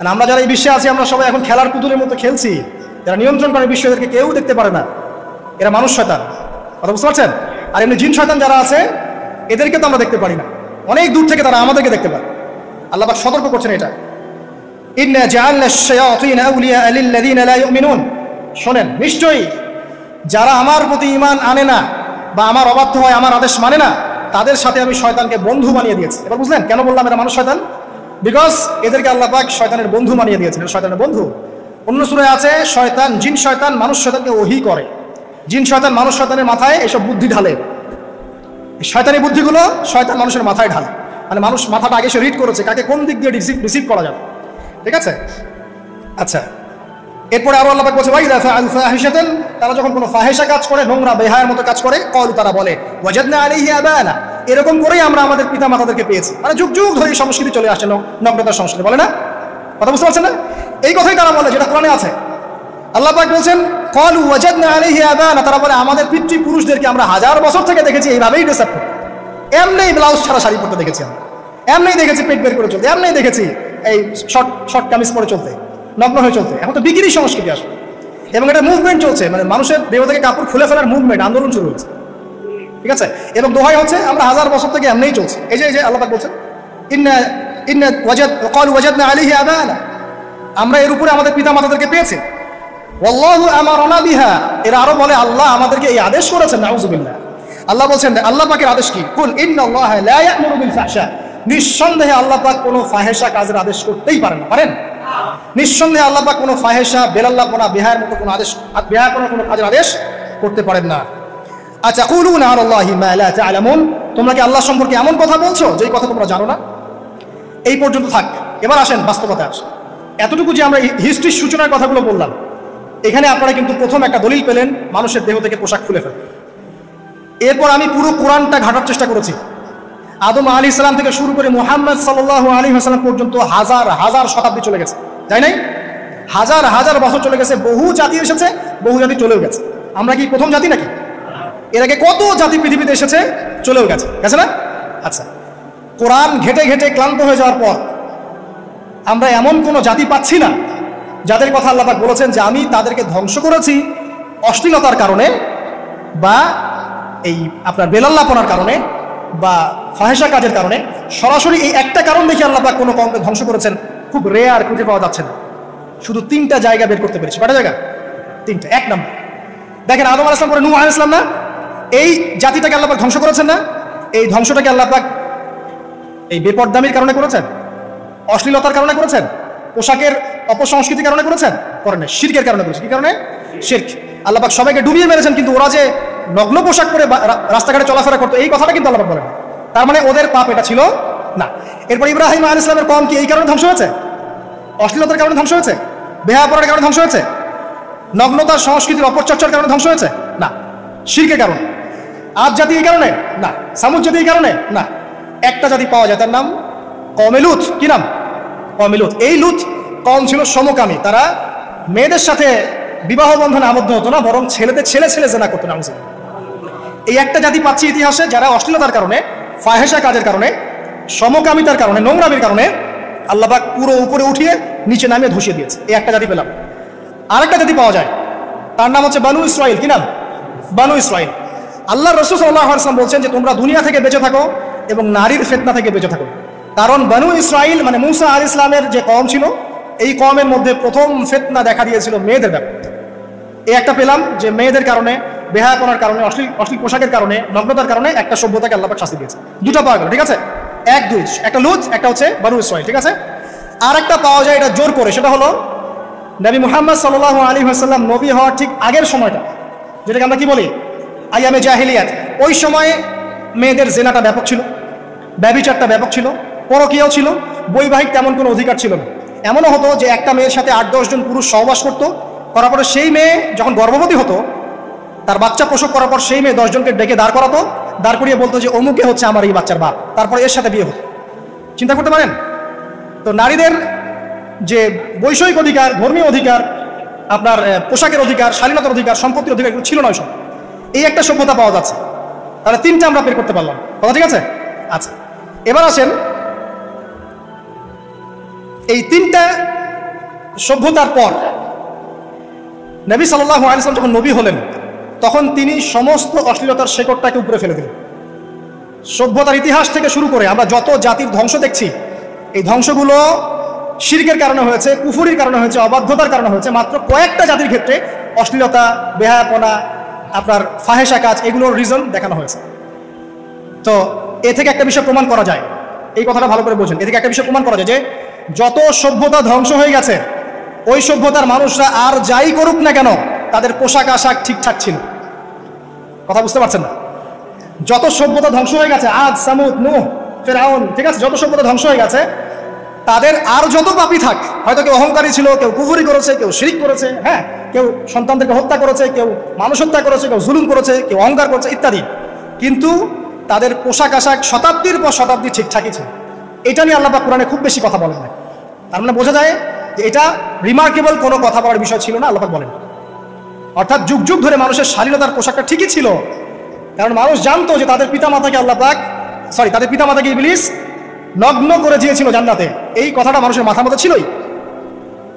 S1: আর আমরা যারা এই বিশ্বে আছি, আমরা সবাই এখন খেলার পুতুলের মতো খেলছি, যারা নিয়ন্ত্রণ করে বিশ্ব, এদেরকে কেউ দেখতে পারে না, এরা মানুষ শয়তান। কথা বুঝতে পারছেন? আর এমনি জিন শয়তান যারা আছে, এদেরকে তো আমরা দেখতে পারি না, অনেক দূর থেকে তারা আমাদেরকে দেখতে পারে। আল্লাহ পাক সতর্ক করছেন এটা। ইন্না জাআলনা আশ-শায়াতিন আউলিয়া লিল্লাযিনা লা ইউমিনুন, শোনেন, নিশ্চয়ই যারা আমার প্রতি ঈমান আনে না বা আমার অবাধ্য হয়, আমার আদেশ মানে না, তাদের সাথে আমি শয়তানকে বন্ধু বানিয়ে দিয়েছি। এবার বুঝলেন কেন বললাম এরা মানুষ শয়তান? বিকজ এদেরকে আল্লাহ পাক শয়তানের বন্ধু বানিয়ে দিয়েছেন, শয়তানের বন্ধু। অন্য সূরায় আছে, শয়তান, জিন শয়তান মানুষ শয়তানকে ওহী করে, জিন শয়তান মানুষ শয়তানের মাথায় এসব বুদ্ধি ঢালে। শয়তানি বুদ্ধিগুলো শয়তান মানুষের মাথায় ঢালে, মানে মানুষ মাথাটা আগে সে রিড করেছে কাকে কোন দিক দিয়ে রিসিভ করা যাবে। ঠিক আছে? আচ্ছা, এরপরে আরো আল্লাহ পাক বলছে, ওয়াইদা ফাআল ফাহিশাতান, তারা যখন কোনো ফাহিশা কাজ করে, নোংরা বেহায়ার মতো কাজ করে, ক্বালু, তারা বলে, ওয়াজাদনা আলাইহি আবানা, এরকম করেই আমরা আমাদের পিতা মাতাদেরকে পেয়েছি। মানে যুগ যুগ ধরে এই সংস্কৃতি চলে আসছে, নগ্নতার সংস্কৃতি, বলে না? কথা বুঝতে পারছেন না? এই কথাই তারা বলে, যেটা কোরআনে আছে। আল্লাহ পাক বলছেন, ক্বালু ওয়াজাদনা আলাইহি আবানা, তারা বলে আমাদের পিতৃপুরুষদেরকে আমরা হাজার বছর থেকে দেখেছি এইভাবেই ড্রেস আপ করতে, এমনি ব্লাউজ ছাড়া শাড়ি পরতে দেখেছি, আমরা এমনি দেখেছি পেট বের করে চলতে, এমনি দেখেছি এই শর্ট কামিজ পরে চলতে, নগ্ন হয়ে চলতে। এখন তো বিক্রি সংস্কৃতি আসে, এবং এটা মুভমেন্ট চলছে, মানে মানুষের দেহ থেকে কাপড় খুলে ফেলার মুভমেন্ট, আন্দোলন শুরু হয়েছে। ঠিক আছে? এবং দোহাই হচ্ছে আমরা হাজার বছর থেকে এমনিই চলছে। এই যে আল্লাহ পাক বলছেন, ক্বালু ওয়াজাদনা আলাইহি আবানা, আমরা এর উপরে আমাদের পিতা মাতাদেরকে পেয়েছি। ওয়াল্লাহু আমারানা বিহা, এরা আরো বলে আল্লাহ আমাদেরকে এই আদেশ করেছেন। নাউযুবিল্লাহ। আল্লাহ বলছেন, আল্লাহ পাকের আদেশ কি? কুল ইন্নাল্লাহা লা ইয়া'মুরু বিল ফাহশা, নিঃসন্দেহে আল্লাহ পাক কোনো ফাহেশা কাজের আদেশ করতেই পারেন না। পারেন? নিঃসন্দেহে আল্লাহ পাক কোনো ফাহেশা, বেলাল্লাহপনা, বেহায়ার মতো কোনো আদেশ, বেহায়াপনা কোনো কাজের আদেশ করতে পারেন না। আচ্ছা, কুলুনা আলাল্লাহি মা লা তা'লামুন, তোমরা কি আল্লাহ সম্পর্কে এমন কথা বলছো যেই কথা তোমরা জানো না? এই পর্যন্ত থাক। এবার আসেন বাস্তবতায় আসেন। এতটুকু যে আমরা হিস্ট্রির সূচনার কথাগুলো বললাম, এখানে আপনারা কিন্তু প্রথম একটা দলিল পেলেন মানুষের দেহ থেকে পোশাক খুলে ফেলে। এরপর আমি পুরো কোরআনটা ঘাটার চেষ্টা করেছি, আদম আলাইহিস সালাম থেকে শুরু করে মুহাম্মদ সাল্লাল্লাহু আলাইহি ওয়াসাল্লাম পর্যন্ত হাজার হাজার শতাব্দী চলে গেছে, তাই নাই? হাজার হাজার বছর চলে গেছে, বহু জাতি এসেছে, বহু জাতি চলেও গেছে। আমরা কি প্রথম জাতি নাকি? এর আগে কত জাতি পৃথিবীতে এসেছে, চলেও গেছে, গেছে না? আচ্ছা, কোরআন ঘেটে ঘেটে ক্লান্ত হয়ে যাওয়ার পর আমরা এমন কোনো জাতি পাচ্ছি না যাদের কথা আল্লাহ পাক বলেছেন যে আমি তাদেরকে ধ্বংস করেছি অশ্লীলতার কারণে, বা এই আপনার বেলাল্লাপনার কারণে, বা ফাহেশা কাজের কারণে। সরাসরি এই একটা কারণ দেখে আল্লাহ পাক কোনো কওমকে ধ্বংস করেছেন খুব রেয়ার, খুঁজে পাওয়া যাচ্ছে না। শুধু 3টা জায়গা বের করতে পেরেছি। কয়টা জায়গা? 3টা। এক নম্বর দেখেন, আদম আলাইহিস সালাম পরে নূহ আলাইহিস সালাম না, এই জাতিটাকে আল্লাহ পাক ধ্বংস করেছেন না? এই ধ্বংসটাকে আল্লাহ পাক এই বেপরদামির কারণে করেছেন, অশ্লীলতার কারণে করেছেন, পোশাকের অপসংস্কৃতির কারণে করেছেন? করেন না, শিরকের কারণে করেছেন। কি কারণে? শিরক। আল্লাহ পাক সবাইকে ডুবিয়ে মেরেছেন, কিন্তু ওরা যে নগ্ন পোশাক পরে রাস্তাঘাটে চলাফেরা করতো, এই কথাটা কিন্তু আল্লাহ পাক বলেন। তার মানে ওদের পাপ এটা ছিল না। এরপর ইব্রাহিম আলাইহিস সালামের কওম কি এই কারণে ধ্বংস হয়েছে? অশ্লীলতার কারণে ধ্বংস হয়েছে? বেহায়াপনার কারণে ধ্বংস হয়েছে? নগ্নতার সংস্কৃতির অপচর্চার কারণে ধ্বংস হয়েছে? না। শিরকের কারণে। আদ জাতি এই কারণে? না। সামুদ জাতি এই কারণে? না। একটা জাতি পাওয়া যায়, তার নাম কওমে লূত। কি নাম? কওমে লূত। এই লূত কওম ছিল সমকামী, তারা মেয়েদের সাথে বিবাহ বন্ধনে আবদ্ধ হতো না, বরং ছেলেদের ছেলে ছেলে জেনা করতো না। এই একটা জাতি পাচ্ছি ইতিহাসে যারা অশ্লীলতার কারণে, ফাহেসা কাজের কারণে, সমকামিতার কারণে, নোংরামির কারণে আল্লাহ পাক পুরো উপরে উঠিয়ে নিচে নামিয়ে ধসিয়ে দিয়েছে। এই একটা জাতি পেলাম। আরেকটা জাতি পাওয়া যায়, তার নাম হচ্ছে বানু ইসরাইল। কি নাম? বানু ইসরাইল। আল্লাহ রাসূল সাল্লাল্লাহু আলাইহি ওয়াসাল্লাম বলছেন যে তোমরা দুনিয়া থেকে বেঁচে থাকো এবং নারীর ফিতনা থেকে বেঁচে থাকো। কারণ বানু ইসরাইল মানে মূসা আলাইহিস সালামের যে কওম ছিল, এই কওমের মধ্যে প্রথম ফিতনা দেখা দিয়েছিল মেয়েদের ব্যাপারে। এই একটা পেলাম যে মেয়েদের কারণে, বেহায়াপনার কারণে, অশ্লীল পোশাকের কারণে, নগ্নতার কারণে একটা সভ্যতাকে আল্লাহ পাক শাস্তি দিয়েছে। দুটো পাওয়া গেল, ঠিক আছে? এক দুই, একটা লুত, একটা হচ্ছে বানু ইসরাইল, ঠিক আছে? আর একটা পাওয়া যায় এটা জোর করে, সেটা হলো নবী মুহাম্মদ সাল্লাল্লাহু আলাইহি ওয়াসাল্লাম নবী হওয়ার ঠিক আগের সময়টা, যেটাকে আমরা কি বলি আইয়ামে জাহিলিয়াত। ওই সময়ে মেয়েদের জেনাটা ব্যাপক ছিল, ব্যভিচারটা ব্যাপক ছিল, পরকীয়াও ছিল, বৈবাহিক তেমন কোনো অধিকার ছিল না। এমনও হতো যে একটা মেয়ের সাথে 8-10 জন পুরুষ সহবাস করতো, করার পরে সেই মেয়ে যখন গর্ভবতী হতো, তার বাচ্চা প্রসব করার পর সেই মেয়ে 10 জনকে ডেকে দাঁড় করাতো, দাঁড় করিয়ে বলতো যে অমুকে হচ্ছে আমার এই বাচ্চার বাপ, তারপরে এর সাথে বিয়ে হতো। চিন্তা করতে পারেন? তো নারীদের যে বৈষয়িক অধিকার, ধর্মীয় অধিকার, আপনার পোশাকের অধিকার, শালীনতার অধিকার, সম্পত্তির অধিকার এগুলো ছিল না ওই সময়। এই একটা সভ্যতা পাওয়া যাচ্ছে। তাহলে তিনটা আমরা বের করতে পারলাম, কথা ঠিক আছে? আচ্ছা, এবার আসেন এই তিনটা সভ্যতার পর নবী সাল্লাল্লাহু আলাইহি ওয়াসাল্লাম যখন নবী হলেন, তখন তিনি সমস্ত অশ্লীলতার শেকড়টাকে উপরে ফেলে দিলেন। সভ্যতার ইতিহাস থেকে শুরু করে আমরা যত জাতির ধ্বংস দেখছি, এই ধ্বংসগুলো শিরকের কারণে হয়েছে, কুফরির কারণে হয়েছে, অবাধ্যতার কারণে হয়েছে। মাত্র কয়েকটা জাতির ক্ষেত্রে অশ্লীলতা, বেহায়াপনা, আপনার ফাহেসা কাজ, এগুলোর রিজন দেখানো হয়েছে। তো এ থেকে একটা বিষয় প্রমাণ করা যায়, এই কথাটা ভালো করে বোঝেন। এ থেকে একটা বিষয় প্রমাণ করা যায় যে যত সভ্যতা ধ্বংস হয়ে গেছে, ওই সভ্যতার মানুষরা আর যাই করুক না কেন, তাদের পোশাক আশাক ঠিকঠাক ছিল। কথা বুঝতে পারছেন না? যত সভ্যতা ধ্বংস হয়ে গেছে, আদ, সামুদ, নূহ, ফেরাউন, ঠিক আছে, যত সভ্যতা ধ্বংস হয়ে গেছে, তাদের আর যত পাপী থাক, হয়তো কেউ অহংকারী ছিল, কেউ কুফরি করেছে, কেউ শিরিক করেছে, হ্যাঁ, কেউ সন্তানদেরকে হত্যা করেছে, কেউ মানুষ হত্যা করেছে, কেউ জুলুম করেছে, কেউ অহংকার করেছে ইত্যাদি, কিন্তু তাদের পোশাক আশাক শতাব্দীর পর শতাব্দী ঠিকঠাকই ছিল। এটা নিয়ে আল্লাহ পাক কোরআনে খুব বেশি কথা বলেন না। তার মানে বোঝা যায় যে এটা রিমার্কেবল কোনো কথা বলার বিষয় ছিল না, আল্লাহ পাক বলেন। অর্থাৎ যুগ যুগ ধরে মানুষের শালীনতার পোশাকটা ঠিকই ছিল, কারণ মানুষ জানতো যে তাদের পিতামাতাকে তাদের পিতামাতাকে ইবলিস নগ্ন করে দিয়েছিল জান্নাতে। এই কথাটা মানুষের মাথার মধ্যে ছিলই,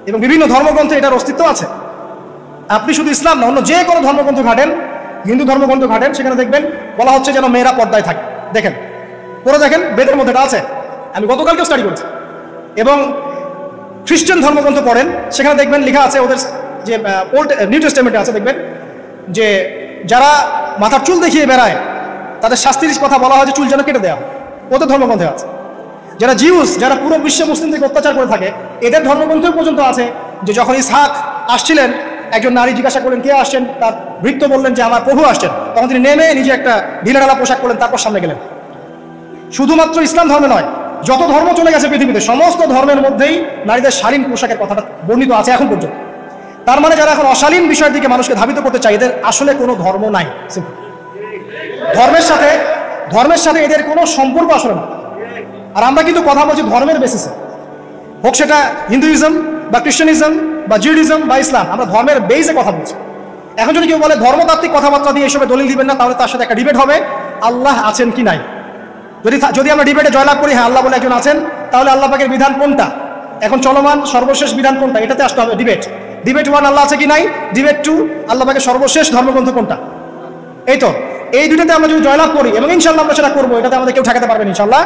S1: এবং বিভিন্ন ধর্মগ্রন্থে এটার অস্তিত্ব আছে। আপনি শুধু ইসলাম না, অন্য যে কোনো ধর্মগ্রন্থ ঘাটেন, হিন্দু ধর্মগ্রন্থ ঘাটেন, সেখানে দেখবেন বলা হচ্ছে যেন মেয়েরা পর্দায় থাকে। দেখেন, পরে দেখেন, বেদের মধ্যে এটা আছে, আমি গতকালকেও স্টাডি করেছি। এবং খ্রিস্টান ধর্মগ্রন্থ পড়েন, সেখানে দেখবেন লেখা আছে, ওদের যে ওল্ড নিউ টেস্টামেন্টে আছে, দেখবেন যে যারা মাথার চুল দেখিয়ে বেড়ায় তাদের শাস্তির কথা বলা হয় যে চুল যেন কেটে দেওয়া, ওদের ধর্মগ্রন্থে আছে। যারা জিউস, যারা পুরো বিশ্ব মুসলিমদেরকে অত্যাচার করে থাকে, এদের ধর্মগ্রন্থ পর্যন্ত আছে যে যখন ইসহাক আসছিলেন, একজন নারী জিজ্ঞাসা করলেন কে আসছেন, তার ভৃত্য বললেন যে আমার প্রভু আসছেন, তখন তিনি নেমে নিজে একটা ঢিলাঢালা পোশাক করলেন, তারপর সামনে গেলেন। শুধুমাত্র ইসলাম ধর্মে নয়, যত ধর্ম চলে গেছে পৃথিবীতে, সমস্ত ধর্মের মধ্যেই নারীদের শালীন পোশাকের কথাটা বর্ণিত আছে এখন পর্যন্ত। তার মানে যারা এখন অশালীন বিষয়ের দিকে মানুষকে ধাবিত করতে চায়, এদের আসলে কোনো ধর্ম নাই। ধর্মের সাথে এদের কোনো সম্পর্ক আসলে না। আর আমরা কিন্তু কথা বলছি ধর্মের বেসিসে, হোক সেটা হিন্দুইজম বা খ্রিস্টানিজম বা জিউডিজম বা ইসলাম, আমরা ধর্মের বেসে কথা বলছি। এখন যদি কেউ বলে ধর্মতাত্ত্বিক কথাবার্তা দিয়ে এসবে দলিল দিবেন না, তাহলে তার সাথে একটা ডিবেট হবে আল্লাহ আছেন কি নাই। যদি আমরা ডিবেটে জয়লাভ করি, হ্যাঁ আল্লাহ বলে একজন আছেন, তাহলে আল্লাহ পাকের বিধান কোনটা, এখন চলমান সর্বশেষ বিধান কোনটা, এটাতে আসতে হবে ডিবেট 1 আল্লাহ আছে কি নাই, ডিবেট 2 আল্লাহ পাকের সর্বশেষ ধর্মগ্রন্থ কোনটা। এই তো এই দুটাতে আমরা যদি জয়লাভ করি, এবং ইনশাল্লাহ আমরা সেটা করবো, এটাতে আমাদের কেউ ঠেকাতে পারবেন ইনশাল্লাহ,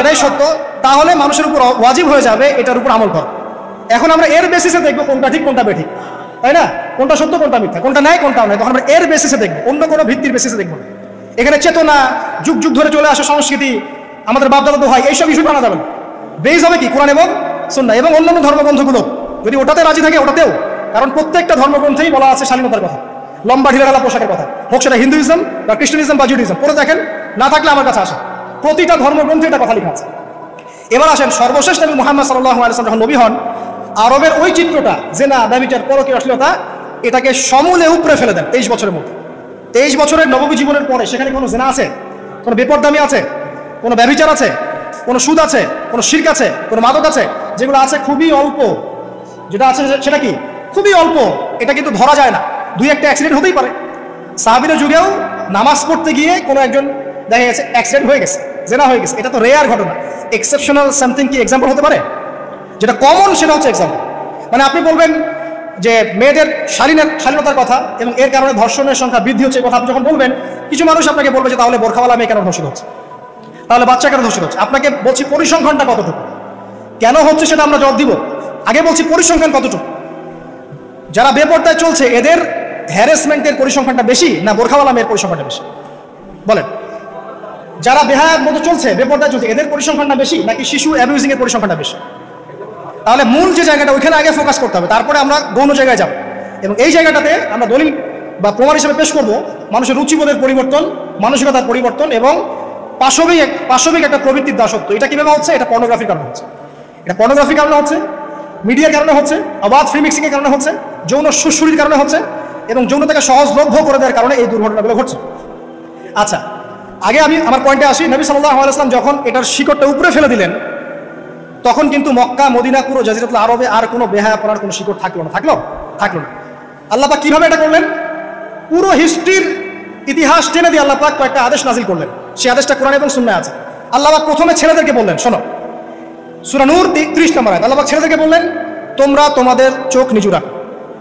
S1: এটাই সত্য, তাহলে মানুষের উপর ওয়াজিব হয়ে যাবে এটার উপর আমল করা। এখন আমরা এর বেসিসে দেখবো কোনটা ঠিক কোনটা বেঠিক, তাই না, কোনটা সত্য কোনটা মিথ্যা, কোনটা ন্যায় কোনটা অন্যায়, তখন আমরা এর বেসিসে দেখবো, অন্য কোনো ভিত্তির বেসিসে দেখবো না। এখানে চেতনা, যুগ যুগ ধরে চলে আসা সংস্কৃতি, আমাদের বাপদাদা দোহাই, এইসব ইস্যু আনা যাবে না। বেস হবে কি কোরআন এবং সুন্নাহ, এবং অন্যান্য ধর্মগ্রন্থগুলো যদি ওটাতে রাজি থাকে ওটাতেও, কারণ প্রত্যেকটা ধর্মগ্রন্থেই বলা আছে শালীনতার কথা, লম্বা ঢিলাঢালা পোশাকের কথা, হোক সেটা হিন্দুইজম বা খ্রিস্টানিজম বা জুডিজম। পরে দেখেন, না থাকলে আমার কাছে আসে, প্রতিটা ধর্মগ্রন্থে এটা কথা লেখা আছে। এবার আসেন সর্বশেষ নবী মুহাম্মদ সাল্লাল্লাহু আলাইহি ওয়াসাল্লাম যখন নবী হন, আরবের ওই চিত্রটা, জেনা, ব্যভিচার, পরকীয়া, অশ্লীলতা, এটাকে সমূলে উপড়ে ফেলে দেন 23 বছরের মধ্যে। 23 বছরের নববী জীবনের পরে সেখানে কোনো জেনা আছে, কোনো বেপরদামি আছে, কোনো ব্যভিচার আছে, কোনো সুদ আছে, কোনো শিরক আছে, কোনো মাদক আছে, যেগুলো আছে খুবই অল্প, যেটা আছে সেটা কি খুবই অল্প, এটা কিন্তু ধরা যায় না, দুই একটা অ্যাক্সিডেন্ট হতেই পারে। সাহাবীদের যুগেও নামাজ পড়তে গিয়ে কোনো একজন দেখা গেছে অ্যাক্সিডেন্ট হয়ে গেছে, জেনা হয়ে গেছে, এটা তো রেয়ার ঘটনা। এক্সেপশনাল সামথিং কি এক্সাম্পল হতে পারে? যেটা কমন সেটা হচ্ছে এক্সাম্পল। মানে আপনি বলবেন যে মেয়েদের শালীনতার কথা এবং এর কারণে ধর্ষণের সংখ্যা বৃদ্ধি হচ্ছে, কথা আপনি যখন বলবেন, কিছু মানুষ আপনাকে বলবে যে তাহলে বোরখাওয়ালা মেয়ে কেন ধর্ষিত হচ্ছে, তাহলে বাচ্চা কেন ধর্ষিত হচ্ছে। আপনাকে বলছি পরিসংখ্যানটা কতটুকু, কেন হচ্ছে সেটা আমরা জবাব দিব। আগে বলছি পরিসংখ্যান কতটুকু। যারা বেপর্দায় চলছে এদের হ্যারাসমেন্টের পরিসংখ্যানটা বেশি না বোরখাওয়ালা মেয়ের পরিসংখ্যানটা বেশি? বলেন। যারা বেহায়ার মতো চলছে, বেপর্দায় চলছে, এদের পরিসংখ্যানটা বেশি নাকি শিশু অ্যাবিউজিং এর পরিসংখ্যানটা বেশি? তাহলে মূল যে জায়গাটা ওইখানে আগে ফোকাস করতে হবে, তারপরে আমরা গৌণ জায়গায় যাব। এবং এই জায়গাটাতে আমরা দলিল বা প্রমাণ হিসেবে পেশ করব মানুষের রুচিবোধের পরিবর্তন, মানসিকতার পরিবর্তন এবং পাশবিক একটা প্রবৃত্তির দাসত্ব। এটা কিভাবে হচ্ছে? এটা পর্নোগ্রাফির কারণে হচ্ছে, এটা পর্নোগ্রাফির কারণে হচ্ছে, মিডিয়ার কারণে হচ্ছে, অবাধ ফ্রি মিক্সিং এর কারণে হচ্ছে, যৌন সুশ্রুতির কারণে হচ্ছে এবং যৌনতাকে সহজলভ্য করে দেওয়ার কারণে এই দুর্ঘটনাগুলো ঘটছে। আচ্ছা, আগে আমি আমার পয়েন্টে আসি। নবী সাল্লাল্লাহু আলাইহি ওয়াসাল্লাম যখন এটার শিকড়টা উপরে ফেলে দিলেন, তখন কিন্তু মক্কা, মদিনা, পুরো জাজিরাতুল আরবে আর কোনো বেহায়াপনার কোনো শিকড় থাকলো না। আল্লাহ পাক কিভাবে এটা করলেন? পুরো হিস্ট্রির ইতিহাস টেনে দিয়ে আল্লাহ পাক কয়েকটা আদেশ নাজিল করলেন। সেই আদেশটা কোরআন এবং সুন্নাহে আছে। আল্লাহ পাক প্রথমে ছেলেদেরকে বললেন, শোনো, সূরা নূর 30 নম্বর আয়াত, আল্লাহ পাক ছেলেদেরকে বললেন, তোমরা তোমাদের চোখ নিচু রাখো।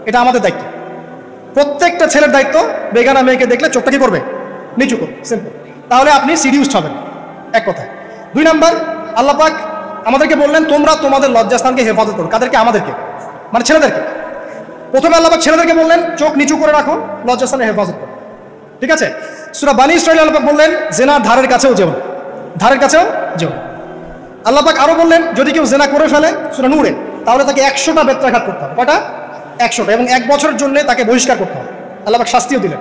S1: এটা আমাদের দায়িত্ব, প্রত্যেকটা ছেলের দায়িত্ব। বেগানা মেয়েকে দেখলে চোখটা কি করবে? নিচু করবে, সিম্পল। তাহলে আপনি সিডিউসড হবেন, এক কথায়। 2 নম্বর, আল্লাহ পাক আমাদেরকে বললেন, তোমরা তোমাদের লজ্জাস্থানকে হেফাজত করো। কাদেরকে? আমাদেরকে, মানে ছেলেদেরকে। প্রথমে আল্লাহ পাক ছেলেদেরকে বললেন চোখ নিচু করে রাখো, লজ্জাস্থানে হেফাজত করো, ঠিক আছে? সূরা বানী ইসরাঈল আল্লাহ পাক বললেন জেনা ধারের কাছেও যেও না, ধারের কাছেও যেও না। আল্লাহ পাক আরো বললেন যদি কেউ জেনা করে ফেলে, সূরা নূরে, তাহলে তাকে 100টা বেত্রাঘাত করতে হবে। কয়টা? 100টা, এবং 1 বছরের জন্য তাকে বহিষ্কার করতে হবে। আল্লাহ পাক শাস্তিও দিলেন,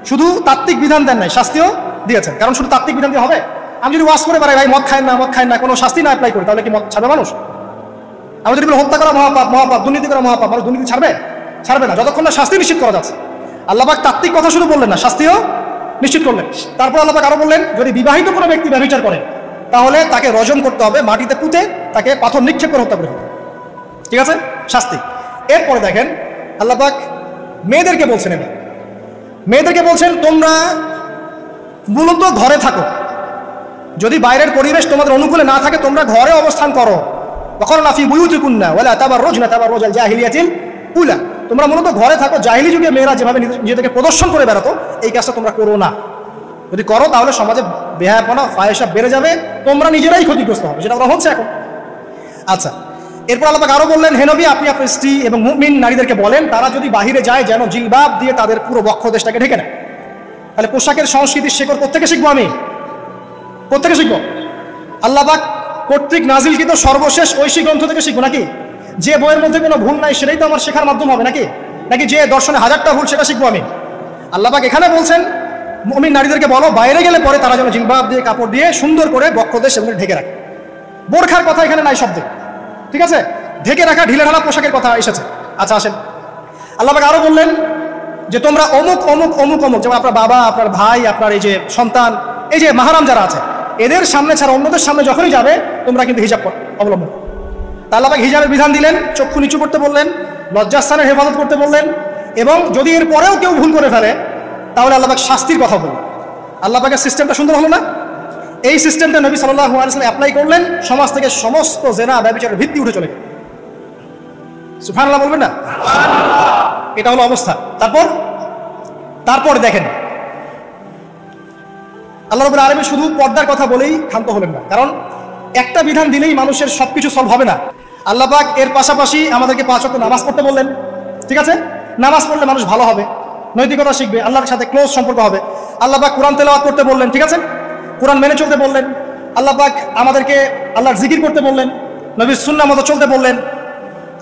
S1: শুধু তাত্ত্বিক বিধান দেন নাই, শাস্তিও দিয়েছেন। কারণ শুধু তাত্ত্বিক বিধান দিয়ে হবে? আমি যদি ওয়াজ করে পারি ভাই মদ খায় না, কোনো শাস্তি না অ্যাপ্লাই করি, তাহলে কি মদ ছাড়বে মানুষ? আমি যদি হত্যা করা মহাপাপ, দুর্নীতি করা মহাপাপ, মানুষ দুর্নীতি ছাড়বে না যতক্ষণ না শাস্তি নিশ্চিত করা যাচ্ছে। আল্লাহ পাক তাত্ত্বিক কথা শুধু বললেন না, শাস্তিও নিশ্চিত করলেন। তারপর আল্লাহ পাক আরো বললেন যদি বিবাহিত কোনো ব্যক্তি ব্যভিচার করে, তাহলে তাকে রজম করতে হবে, মাটিতে পুঁতে তাকে পাথর নিক্ষেপ করে হত্যা করে ফেলতে, ঠিক আছে? শাস্তি। এরপরে দেখেন আল্লাহ পাক মেয়েদেরকে বলছেন, এবার মেয়েদেরকে বলছেন তোমরা মূলত ঘরে থাকো। যদি বাইরের পরিবেশ তোমাদের অনুকূলে না থাকে, তোমরা ঘরে অবস্থান করো। ওয়াকরনা ফি বুয়ুতিকুন্না ওয়ালা তাবাররুজনা তাবাররুজাল জাহিলিয়াতিল উলা। তোমরা মূলত ঘরে থাকো। জাহিলি যুগে মেয়েরা যেভাবে নিজেদেরকে প্রদর্শন করে বেড়াতো, এই কাজটা তোমরা করো না। যদি করো তাহলে সমাজে বেহায়াপনা, ফাহেসা বেড়ে যাবে, তোমরা নিজেরাই ক্ষতিগ্রস্ত হবে, যেটা ওরা হচ্ছে এখন। আচ্ছা, এরপর আল্লাহ পাক আরো বললেন, হে নবী আপনি আপনার স্ত্রী এবং মুমিন নারীদেরকে বলেন তারা যদি বাহিরে যায় যেন জিলবাব দিয়ে তাদের পুরো বক্ষদেশটাকে ঢেকে নেয়। তাহলে পোশাকের সংস্কৃতির শেকড় প্রত্যেকে শিখবো, আমি প্রত্যেকে শিখবো। আল্লাহ পাক কর্তৃক নাজিলকৃত সর্বশেষ ঐশী গ্রন্থ থেকে শিখবো নাকি? যে বইয়ের মধ্যে কোনো ভুল নাই সেটাই তো আমার শেখার মাধ্যম হবে নাকি? যে দর্শনে 1000টা ভুল সেটা শিখবো আমি? আল্লাহ পাক এখানে বলছেন মুমিন নারীদেরকে বলো বাইরে গেলে পরে তারা যেন জিলবাব দিয়ে, কাপড় দিয়ে সুন্দর করে বক্ষদেশ এবং ঢেকে রাখে। বোরখার কথা এখানে নাই শব্দ, ঠিক আছে? ঢেকে রাখা ঢিলে ঢালা পোশাকের কথা এসেছে। আচ্ছা আসেন, আল্লাহ পাক আরো বললেন যে তোমরা অমুক অমুক অমুক অমুক, যেমন আপনার বাবা, আপনার ভাই, আপনার এই যে সন্তান, এই যে মাহারাম যারা আছে, এদের সামনে ছাড়া অন্যদের সামনে যখনই যাবে তোমরা কিন্তু হিজাব অবলম্বন। তা আল্লাহ পাক হিজাবের বিধান দিলেন, চক্ষু নিচু করতে বললেন, লজ্জাস্থানের হেফাজত করতে বললেন, এবং যদি এর পরেও কেউ ভুল করে ফেলে তাহলে আল্লাহ পাক শাস্তির কথা বললেন। আল্লাহ পাকের সিস্টেমটা সুন্দর হলো না? এই সিস্টেমটা নবী সাল্লাল্লাহু আলাইহি ওয়াসাল্লাম অ্যাপ্লাই করলেন, সমাজ থেকে সমস্ত জেনা ব্যভিচারের ভিত্তি উঠে চলে গেল। সুবহানাল্লাহ বলবেন না? এটা হলো অবস্থা। তারপর দেখেন আল্লাহ রাব্বুল আলামিন শুধু পর্দার কথা বলেই ক্ষান্ত হলেন না, কারণ একটা বিধান দিলেই মানুষের সবকিছু সলভ হবে না। আল্লাহ পাক এর পাশাপাশি আমাদেরকে 5 ওয়াক্ত নামাজ পড়তে বললেন, ঠিক আছে? নামাজ পড়লে মানুষ ভালো হবে, নৈতিকতা শিখবে, আল্লাহর সাথে ক্লোজ সম্পর্ক হবে। আল্লাহ পাক কোরআন তেলাওয়াত করতে বললেন, ঠিক আছে? কোরআন মেনে চলতে বললেন। আল্লাহ পাক আমাদেরকে আল্লাহর জিকির করতে বললেন, নবীর সুন্নাহ মতো চলতে বললেন।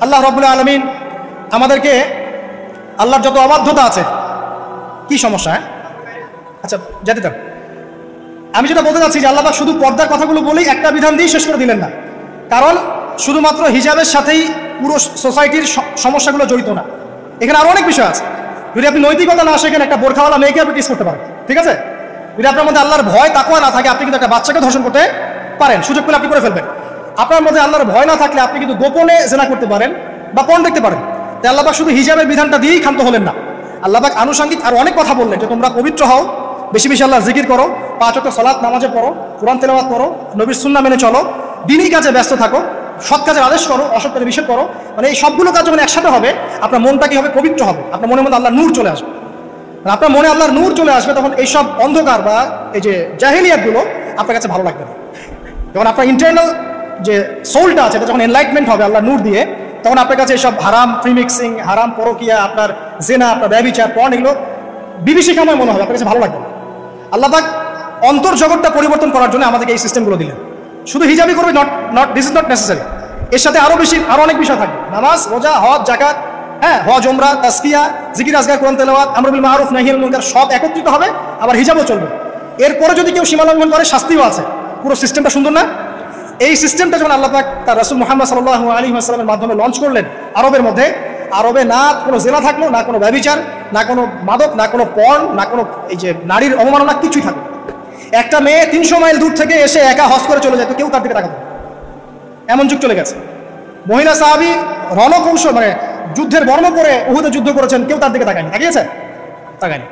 S1: আল্লাহ রাব্বুল আলামিন আমাদেরকে আল্লাহর যত অবাধ্যতা আছে, কি সমস্যা? আচ্ছা যেতে দাও। আমি যেটা বলতে চাচ্ছি যে আল্লাহ পাক শুধু পর্দার কথাগুলো বলেই একটা বিধান দিয়ে শেষ করে দিলেন না, কারণ শুধুমাত্র হিজাবের সাথেই পুরো সোসাইটির সমস্যাগুলো জড়িত না, এখানে আরো অনেক বিষয় আছে। যদি আপনি নৈতিকতা না শেখেন, একটা বোরখাওয়ালা মেয়েকে আপনি টিস করতে পারেন, ঠিক আছে? যদি আপনার মধ্যে আল্লাহর ভয় তাকওয়া না থাকে, আপনি কিন্তু একটা বাচ্চাকে ধর্ষণ করতে পারেন, সুযোগ পেলে আপনি করে ফেলবেন। আপনার মধ্যে আল্লাহর ভয় না থাকলে আপনি কিন্তু গোপনে জেনা করতে পারেন বা পর্ন দেখতে পারেন। তাই আল্লাহ পাক শুধু হিজাবের বিধানটা দিয়েই ক্ষান্ত হলেন না, আল্লাহ পাক আনুষঙ্গিক আর অনেক কথা বললেন যে তোমরা পবিত্র হও, বেশি বেশি আল্লাহ জিকির করো, 5 ওয়াক্ত সালাত নামাজে পড়ো, কোরআন তেলাওয়াত করো, নবীর সুন্নাহ মেনে চলো, দিনই কাজে ব্যস্ত থাকো, সৎ কাজের আদেশ করো, অসৎ কাজে নিষেধ করো। মানে এই সবগুলো কাজ যখন একসাথে হবে, আপনার মনটা কি হবে? পবিত্র হবে, আপনার মনের মধ্যে আল্লাহর নূর চলে আসবে। আপনার মনে আল্লাহর নূর চলে আসবে, তখন এইসব অন্ধকার বা এই যে জাহেলিয়াতগুলো আপনার কাছে ভালো লাগবে না। যখন আপনার ইন্টারনাল যে সোলটা আছে এটা যখন এনলাইটমেন্ট হবে আল্লাহর নূর দিয়ে, তখন আপনার কাছে এইসব হারাম প্রিমিক্সিং, হারাম পরকিয়া, আপনার জেনা, আপনার ব্যভিচার, পর্ন, এগুলো বিভীষিকাময় মনে হবে, আপনার কাছে ভালো লাগবে না। আল্লাহ পাক অন্তর জগৎটা পরিবর্তন করার জন্য আমাদেরকে এই সিস্টেমগুলো দিলেন। শুধু হিজাবি করবে not this is not necessary, এর সাথে আরো অনেক বিষয় থাকবে, নামাজ, রোজা, হজ, যাকাত, হ্যাঁ, হজ, উমরা, তাসকিয়া, জিকির, আজকার, কোরআন তেলাওয়াত, আমর বিল মারুফ, নাহি আনিল মুনকার, সব একত্রিত হবে, আবার হিজাবও চলবে। এরপরে যদি কেউ সীমা লঙ্ঘন করে শাস্তিও আছে। পুরো সিস্টেমটা সুন্দর না? এই সিস্টেমটা যখন আল্লাহ পাক তার রাসূল মুহাম্মদ সাল্লাল্লাহু আলাইহি ওয়াসাল্লামের মাধ্যমে লঞ্চ করলেন আরবের মধ্যে, আরবে না কোনো জেনা থাকলো, না কোনো ব্যভিচার, না কোনো মাদক, না কোনো পর্ন, না কোনো এই যে নারীর অবমাননা, কিছুই থাকবে। একটা মেয়ে 300 মাইল দূর থেকে এসে একা হজ করে চলে যায়, তো কেউ তার দিকে তাকাবে না, এমন যুগ চলে গেছে। মহিলা সাহাবী রণকৌশল মানে যুদ্ধের বর্ণ করে উহুদে যুদ্ধ করেছেন, কেউ তার দিকে তাকায়নি, তাকিয়েছে? তাকায়নি।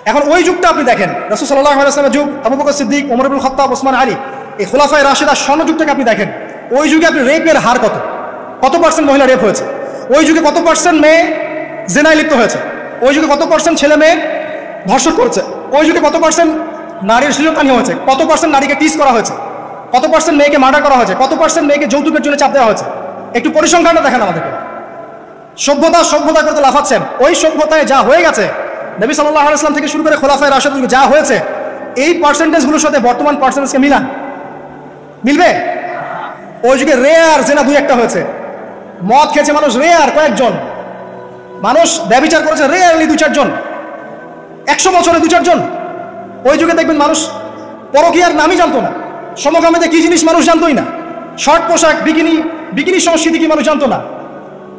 S1: এখন ওই যুগটা আপনি দেখেন, রাসূল সাল্লাল্লাহু আলাইহি ওয়াসাল্লামের যুগ, আবু বকর সিদ্দিক, ওমর ইবনুল খাত্তাব, ওসমান আলী, এই খুলাফায়ে রাশিদার স্বর্ণযুগটাকে আপনি দেখেন। ওই যুগে আপনি রেপের হার কত পার্সেন্ট মহিলা রেপ হয়েছে? ওই যুগে কত পার্সেন্ট মেয়ে জেনায় লিপ্ত হয়েছে? ওই যুগে কত পার্সেন্ট ছেলে মেয়ে ধর্ষণ করেছে? ওই যুগে কত পার্সেন্ট নারীর শ্লীলতাহানি হয়েছে? কত পার্সেন্ট নারীকে টিজ করা হয়েছে? কত পার্সেন্ট মেয়েকে মার্ডার করা হয়েছে? কত পার্সেন্ট মেয়েকে যৌতুকের জন্য চাপ দেওয়া হয়েছে? একটু পরিসংখ্যানটা দেখেন আমাদেরকে। সভ্যতা করতে লাফাচ্ছেন। ওই সভ্যতায় যা হয়ে গেছে, নবী সাল্লাল্লাহু আলাইহি ওয়াসাল্লাম থেকে শুরু করে খোলাফায়ে রাশিদুন যা হয়েছে, এই পার্সেন্টেজগুলোর সাথে বর্তমান পার্সেন্টেজকে মিলবে? ওই যুগে রেয়ার জেনা 2-1টা হয়েছে, মদ খেয়েছে মানুষ রেয়ার কয়েকজন, মানুষ ব্যভিচার করেছে রেয়ারলি 2-4 জন, 100 বছরে 2-4 জন। ওই যুগে দেখবেন মানুষ পরকীয়ার নামই জানতো না, সমকামিতা কি জিনিস মানুষ জানতোই না, শর্ট পোশাক, বিকিনি সংস্কৃতি কি মানুষ জানতো না,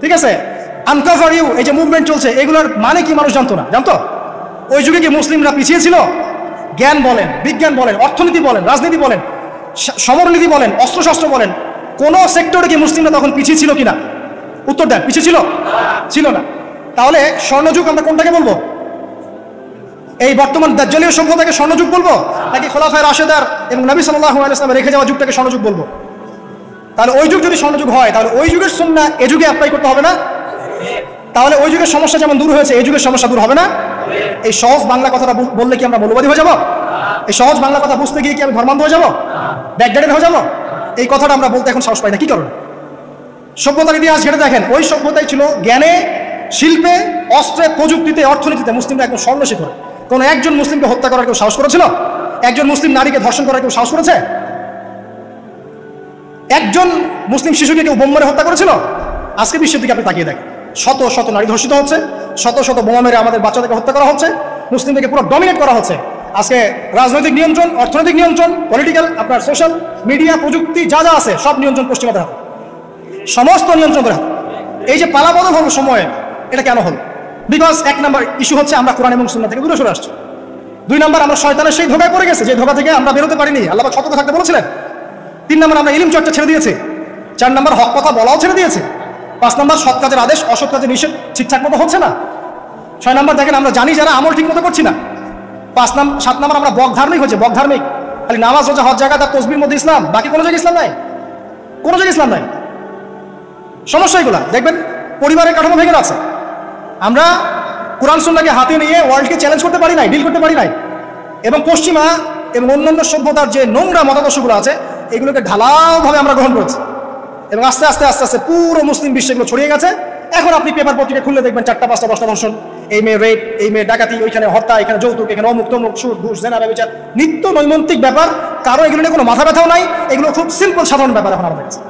S1: ঠিক আছে? আনকভার ইউ, এই যে মুভমেন্ট চলছে, এগুলোর মানে কি মানুষ জানতো না? জানতো? ওই যুগে কি মুসলিমরা পিছিয়ে ছিল? জ্ঞান বলেন, বিজ্ঞান বলেন, অর্থনীতি বলেন, রাজনীতি বলেন, সমরনীতি বলেন, অস্ত্রশস্ত্র বলেন, কোন সেক্টরে কি মুসলিমরা তখন পিছিয়ে ছিল কিনা? উত্তর দেন, পিছিয়ে ছিল না। তাহলে স্বর্ণযুগ আমরা কোনটাকে বলবো? এই বর্তমান দাজ্জালীয় সভ্যতাকে স্বর্ণযুগ বলবো, নাকি খোলাফায়ে রাশিদার এবং নবী সাল্লাল্লাহু আলাইহি ওয়াসাল্লাম রেখে যাওয়া যুগটাকে স্বর্ণযুগ বলবো? তাহলে ওই যুগ যদি স্বর্ণযুগ হয়, তাহলে ওই যুগের সুন্নাহ এই যুগে অ্যাপ্লাই করতে হবে না? তাহলে ওই যুগের সমস্যা যেমন দূর হয়েছে, এই যুগের সমস্যা দূর হবে না? এই সহজ বাংলা কথাটা বললে কি আমরা মৌলবাদী হয়ে যাব? এই সহজ বাংলা কথা বুঝতে গিয়ে কি আমি ধর্মান্ধ হয়ে যাব, ব্যাকডেটেড হয়ে যাব? এই কথাটা আমরা বলতে এখন সাহস পাই না। কি কারণ? সভ্যতার ইতিহাস ঘেটে দেখেন, ওই সভ্যতাই ছিল জ্ঞানে, শিল্পে, অস্ত্রে, প্রযুক্তিতে, অর্থনীতিতে মুসলিমরা একদম স্বর্ণ শিখর। কোন একজন মুসলিমকে হত্যা করার কেউ সাহস করেছিল? একজন মুসলিম নারীকে ধর্ষণ করার কেউ সাহস করেছে? একজন মুসলিম শিশুকে কেউ বোম মেরে হত্যা করেছিল? আজকে বিশ্বের দিকে আপনি তাকিয়ে দেখেন, শত শত নারী ধর্ষিত হচ্ছে, শত শত বোমা মেরে আমাদের বাচ্চাদেরকে হত্যা করা হচ্ছে, মুসলিমদেরকে পুরো ডমিনেট করা হচ্ছে। আজকে রাজনৈতিক নিয়ন্ত্রণ, অর্থনৈতিক নিয়ন্ত্রণ, পলিটিক্যাল, আপনার সোশ্যাল মিডিয়া, প্রযুক্তি যা আছে সব নিয়ন্ত্রণ পশ্চিমাদের হাতে, সমস্ত নিয়ন্ত্রণের হাতে। এই যে পালাবদল হলো সময়ে, এটা কেন হলো? বিকজ 1 নম্বর ইস্যু হচ্ছে আমরা কোরআন এবং সুন্নাহ থেকে দূরে সরে আসছি। 2 নম্বর আমরা শয়তানের সেই ধোঁকায় পড়ে গেছে, যে ধোঁকা থেকে আমরা বেরোতে পারিনি, আল্লাহ পাক সতর্ক থাকতে বলেছিলেন। 3 নম্বর আমরা ইলম চর্চা ছেড়ে দিয়েছি। 4 নম্বর হক কথা বলাও ছেড়ে দিয়েছি। 5 নম্বর সৎ কাজের আদেশ, অসৎ কাজের নিষেধ ঠিকঠাক মতো হচ্ছে না। 6 নম্বর দেখেন আমরা জানি যারা আমল ঠিক মতো করছি না। 7 নম্বর আমরা বকধার্মিক হচ্ছে, বকধার্মিক, খালি নামাজ, রোজা, হজ, যাকাত আর তাসবিহর মধ্যে ইসলাম, বাকি কোনো জায়গায় ইসলাম নাই, কোনো জায়গায় ইসলাম নাই। সমস্যা এগুলা দেখবেন, পরিবারের কাঠামো ভেঙে আছে। আমরা কোরআন সুন্নাহকে হাতে নিয়ে ওয়ার্ল্ডকে চ্যালেঞ্জ করতে পারি নাই, ডিল করতে পারি নাই, এবং পশ্চিমা এবং অন্যান্য সভ্যতার যে নোংরা মতাদর্শগুলো আছে এগুলোকে ঢালাওভাবে আমরা গ্রহণ করেছি, এবং আস্তে আস্তে পুরো মুসলিম বিশ্বে এগুলো ছড়িয়ে গেছে। এখন আপনি পেপার পত্রিকা খুললে দেখবেন 4টা 5টা 10টা ধর্ষণ, এই মেয়ে রেপ, এই মেয়ে ডাকাতি, ওইখানে হত্যা, এখানে যৌতুক, এখানে অমুক তমুক, সুদ, ঘুষ, জেনা, ব্যভিচার, নিত্য নৈমিত্তিক ব্যাপার। কারো এগুলো নিয়ে কোনো মাথা ব্যথাও নাই, এগুলো খুব সিম্পল সাধারণ ব্যাপার এখন আমাদের কাছে।